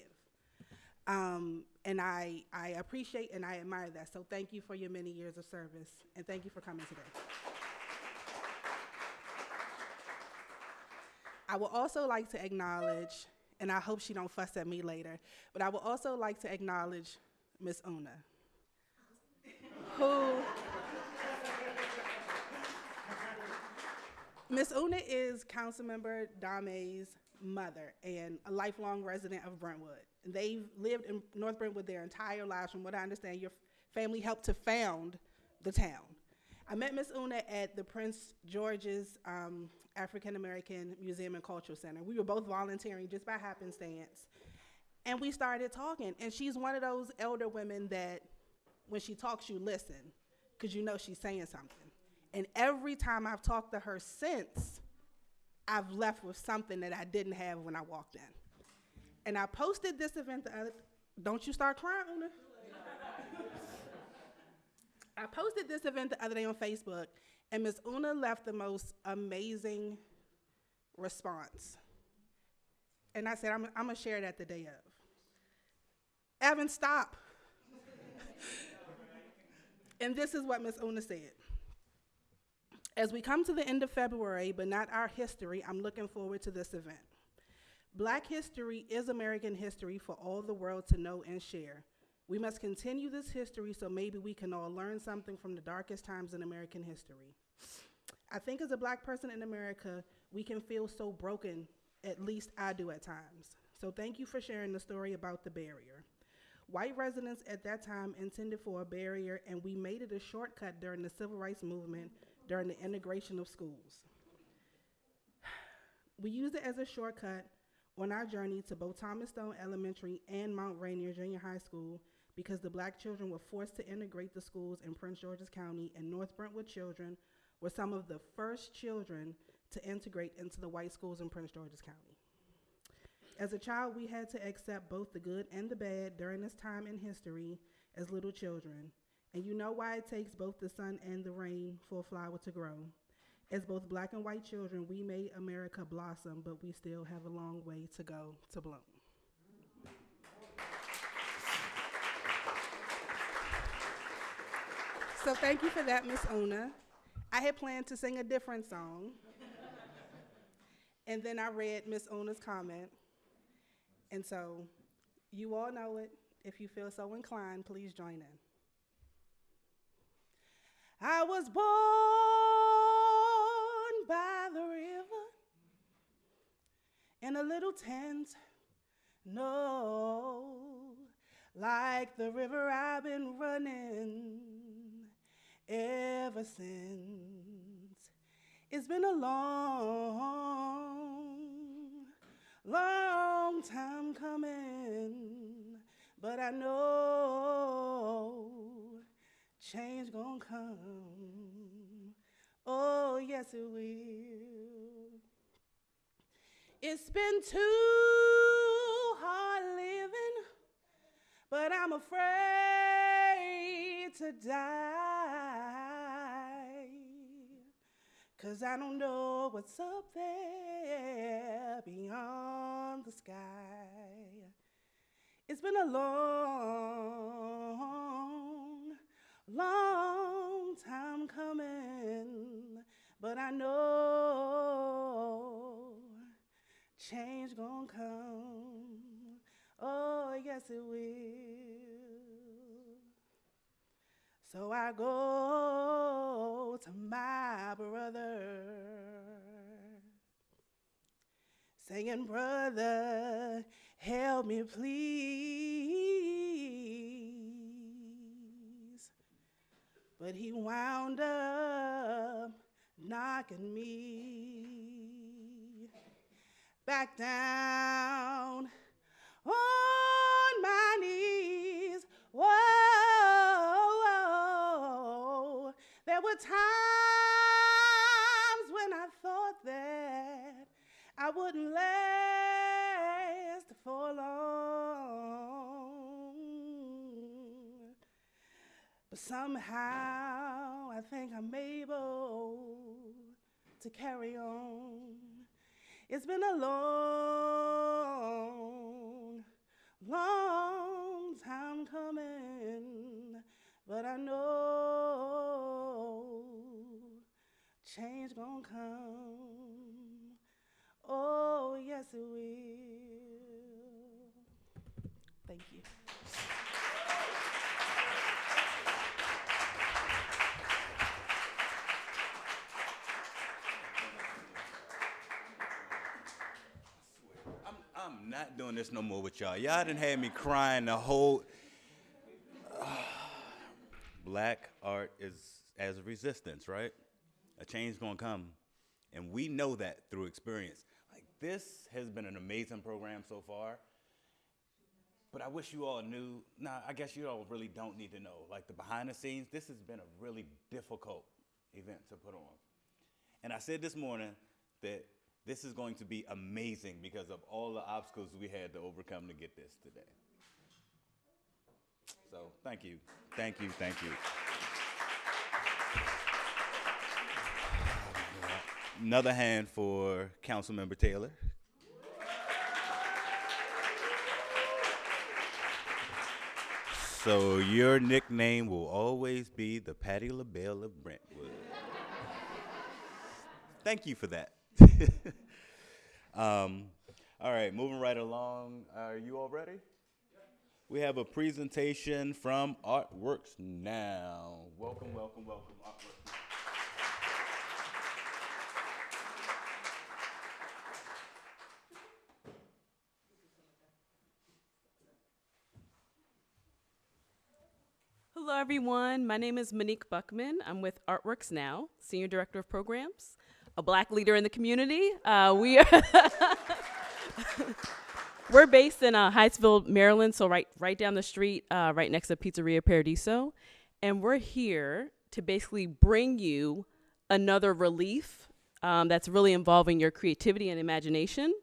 And I appreciate and I admire that. So thank you for your many years of service, and thank you for coming today. I would also like to acknowledge, and I hope she don't fuss at me later, but I would also like to acknowledge Miss Una, who, Miss Una is Councilmember Dame's mother and a lifelong resident of Brentwood. They've lived in North Brentwood their entire lives. From what I understand, your family helped to found the town. I met Miss Una at the Prince George's African American Museum and Cultural Center. We were both volunteering just by happenstance. And we started talking. And she's one of those elder women that when she talks, you listen, because you know she's saying something. And every time I've talked to her since, I've left with something that I didn't have when I walked in. And I posted this event the other, don't you start crying, Una? I posted this event the other day on Facebook, and Ms. Una left the most amazing response. And I said, I'm gonna share that the day of. Evan, stop. And this is what Ms. Una said. As we come to the end of February, but not our history, I'm looking forward to this event. Black history is American history for all the world to know and share. We must continue this history so maybe we can all learn something from the darkest times in American history. I think as a Black person in America, we can feel so broken, at least I do at times. So thank you for sharing the story about the barrier. White residents at that time intended for a barrier, and we made it a shortcut during the Civil Rights Movement during the integration of schools. We used it as a shortcut on our journey to both Thomas Stone Elementary and Mount Rainier Junior High School because the Black children were forced to integrate the schools in Prince George's County, and North Brentwood children were some of the first children to integrate into the white schools in Prince George's County. As a child, we had to accept both the good and the bad during this time in history as little children. And you know why it takes both the sun and the rain for a flower to grow. As both Black and white children, we made America blossom, but we still have a long way to go to bloom. So thank you for that, Miss Una. I had planned to sing a different song. And then I read Miss Una's comment. And so you all know it. If you feel so inclined, please join in. I was born by the river in a little tent. No, like the river I've been running ever since. It's been a long time coming, but I know change gonna come. Oh, yes, it will. It's been too hard living, but I'm afraid to die. 'Cause I don't know what's up there beyond the sky. It's been a long, long time coming, but I know change gonna come. Oh, yes, it will. So I go to my brother, saying, brother, help me please. But he wound up knocking me back down on my knees. Whoa, there were times when I thought that I wouldn't last for long, but somehow I think I'm able to carry on. It's been a long, long time coming, but I know change gonna come. Oh, yes, it will. Thank you. I'm not doing this no more with y'all. Y'all done had me crying the whole. Black art is as resistance, right? A change gonna come, and we know that through experience. Like, this has been an amazing program so far, but I wish you all knew. Nah, I guess you all really don't need to know. Like, the behind the scenes, this has been a really difficult event to put on. And I said this morning that this is going to be amazing because of all the obstacles we had to overcome to get this today. So thank you, thank you, thank you. Another hand for Councilmember Taylor. So your nickname will always be the Patti LaBelle of Brentwood. Thank you for that. All right, moving right along. Are you all ready? We have a presentation from Artworks Now. Welcome, welcome, welcome, Artworks Now. Hello, everyone. My name is Monique Buckman. I'm with Artworks Now, Senior Director of Programs, a Black leader in the community. We're based in Hyattsville, Maryland, so right down the street, right next to Pizzeria Paradiso. And we're here to basically bring you another relief that's really involving your creativity and imagination.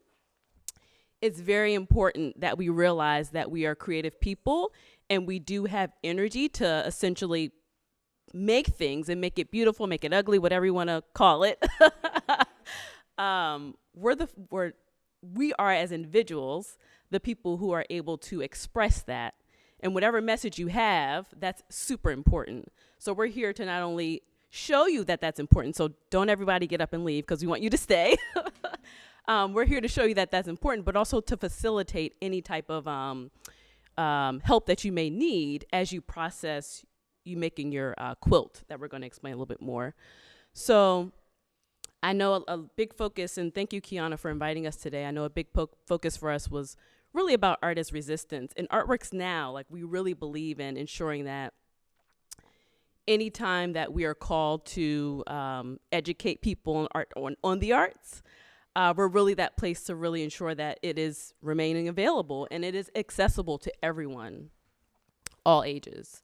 It's very important that we realize that we are creative people and we do have energy to essentially make things and make it beautiful, make it ugly, whatever you want to call it. We are, as individuals, the people who are able to express that. And whatever message you have, that's super important. So we're here to not only show you that that's important, so don't everybody get up and leave because we want you to stay. We're here to show you that that's important, but also to facilitate any type of help that you may need as you process you making your quilt that we're going to explain a little bit more. So I know a big focus, and thank you, Kiana, for inviting us today. I know a big focus for us was really about art as resistance. In Artworks Now, like, we really believe in ensuring that anytime that we are called to educate people on the arts, we're really that place to really ensure that it is remaining available and it is accessible to everyone, all ages.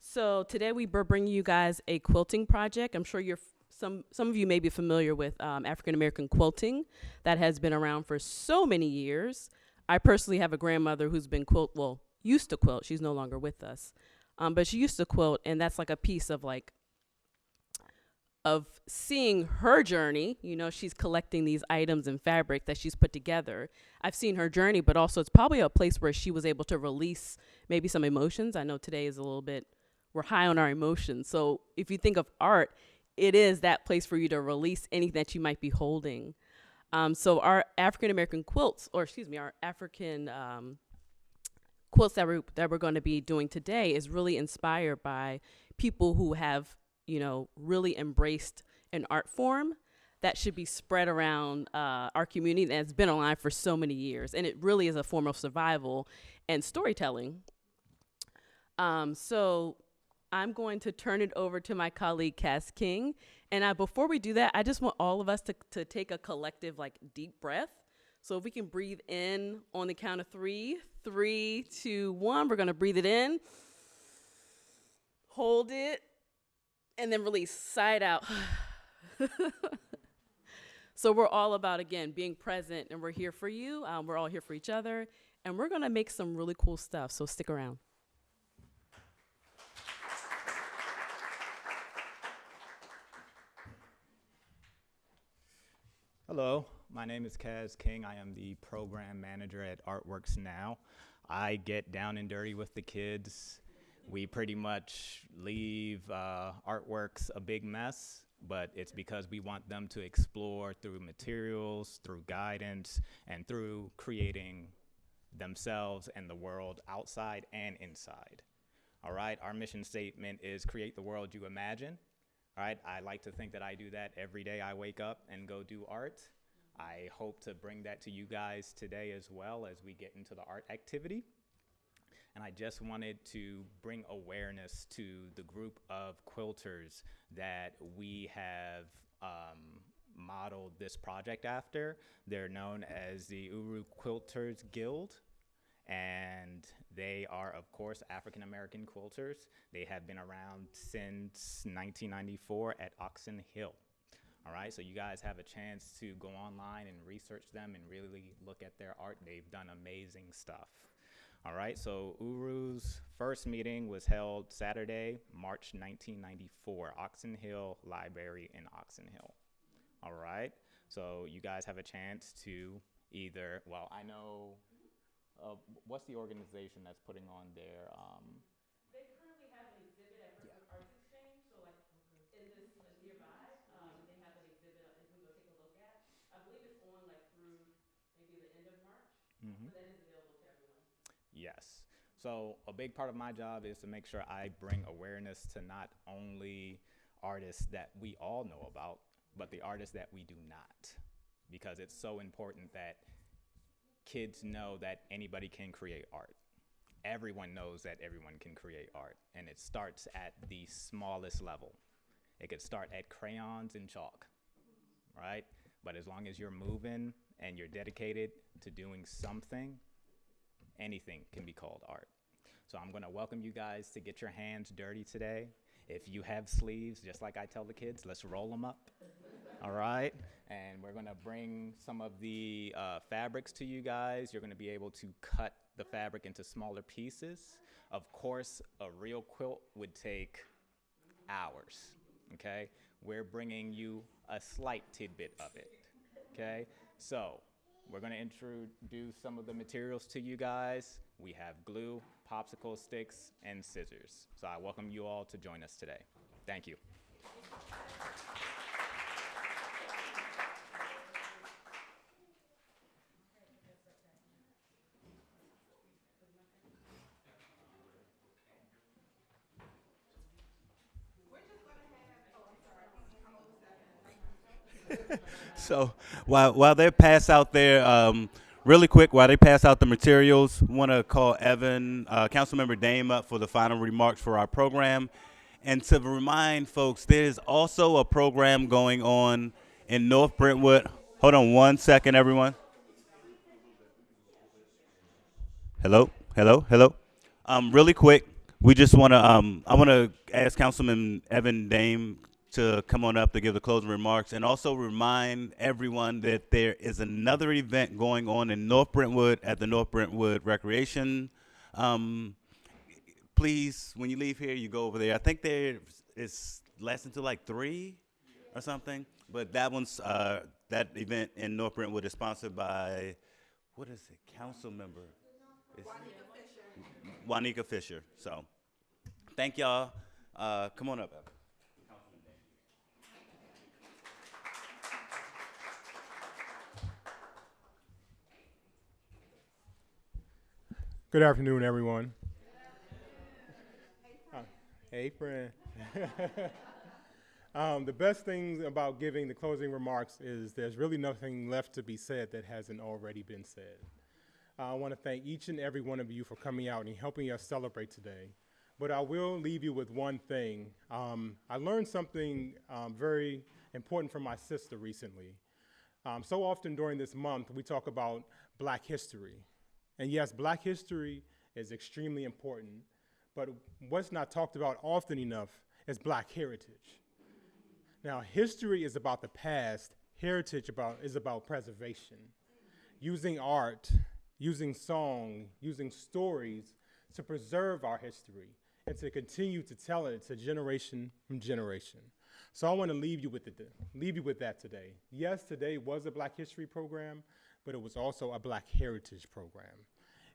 So today we're bringing you guys a quilting project. I'm sure some of you may be familiar with African American quilting that has been around for so many years. I personally have a grandmother who's been used to quilt. She's no longer with us, but she used to quilt, and that's like a piece of of seeing her journey. You know, she's collecting these items and fabric that she's put together. I've seen her journey, but also it's probably a place where she was able to release maybe some emotions. I know today is a little bit, we're high on our emotions. So if you think of art, it is that place for you to release anything that you might be holding. So our African American quilts, or excuse me, our African quilts that we're going to be doing today is really inspired by people who have, you know, really embraced an art form that should be spread around our community that's been alive for so many years. And it really is a form of survival and storytelling. So I'm going to turn it over to my colleague, Cass King. And before we do that, I just want all of us to take a collective, deep breath. So if we can breathe in on the count of 3, 3, 2, 1, we're going to breathe it in, hold it, and then release, sigh it out. So we're all about, again, being present, and we're here for you. We're all here for each other, and we're going to make some really cool stuff, so stick around. Hello, my name is Kaz King. I am the program manager at Artworks Now. I get down and dirty with the kids. We pretty much leave Artworks a big mess, but it's because we want them to explore through materials, through guidance, and through creating themselves and the world outside and inside. All right, our mission statement is create the world you imagine. All right, I like to think that I do that every day I wake up and go do art. I hope to bring that to you guys today as well as we get into the art activity. And I just wanted to bring awareness to the group of quilters that we have modeled this project after. They're known as the Uru Quilters Guild, and they are, of course, African American quilters. They have been around since 1994 at Oxon Hill. All right, so you guys have a chance to go online and research them and really look at their art. They've done amazing stuff. All right, so Uru's first meeting was held Saturday, March 1994, Oxon Hill Library in Oxon Hill. All right, so you guys have a chance to either, well, I know, what's the organization that's putting on their? They currently have an exhibit at Brentwood Arts Exchange, so in this nearby, they have an exhibit that you can go take a look at. I believe it's on through maybe the end of March, but that is available to everyone. Yes. So a big part of my job is to make sure I bring awareness to not only artists that we all know about, but the artists that we do not, because it's so important that kids know that anybody can create art. Everyone knows that everyone can create art, and it starts at the smallest level. It could start at crayons and chalk, right? But as long as you're moving and you're dedicated to doing something, anything can be called art. So I'm gonna welcome you guys to get your hands dirty today. If you have sleeves, just like I tell the kids, let's roll them up, all right? And we're gonna bring some of the fabrics to you guys. You're gonna be able to cut the fabric into smaller pieces. Of course, a real quilt would take hours, okay? We're bringing you a slight tidbit of it, okay? So we're gonna introduce some of the materials to you guys. We have glue, popsicle sticks, and scissors. So I welcome you all to join us today. Thank you. So while they pass out their, really quick, while they pass out the materials, want to call Evan, Councilmember Dame up for the final remarks for our program. And to remind folks, there's also a program going on in North Brentwood. Hold on one second, everyone. Hello. Really quick, We just want to, I want to ask Councilman Evan Dame to come on up to give the closing remarks and also remind everyone that there is another event going on in North Brentwood at the North Brentwood Recreation. Please, when you leave here, you go over there. I think there is less until like 3 or something, but that one's, that event in North Brentwood is sponsored by, what is it, council member? Juanica Fisher. So, thank y'all. Come on up. Good afternoon, everyone. Hey, friend. The best thing about giving the closing remarks is there's really nothing left to be said that hasn't already been said. I want to thank each and every one of you for coming out and helping us celebrate today. But I will leave you with one thing. I learned something very important from my sister recently. So often during this month, we talk about Black history. And yes, Black history is extremely important, but what's not talked about often enough is Black heritage. Now, history is about the past, heritage is about preservation. Using art, using song, using stories to preserve our history and to continue to tell it to generation from generation. So I want to leave you with that today. Yes, today was a Black History program, but it was also a Black Heritage program.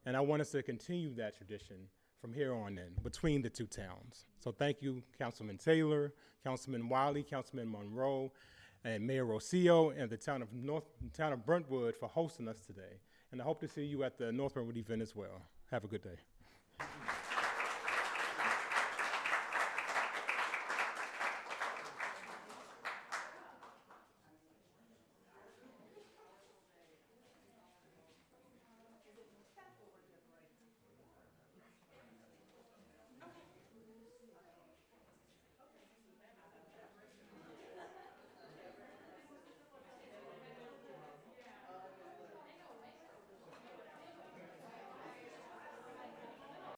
And I want us to continue that tradition from here on in between the two towns. So thank you, Councilman Taylor, Councilman Wiley, Councilman Monroe, and Mayor Rocio, and the town of Brentwood for hosting us today. And I hope to see you at the North Brentwood event as well. Have a good day.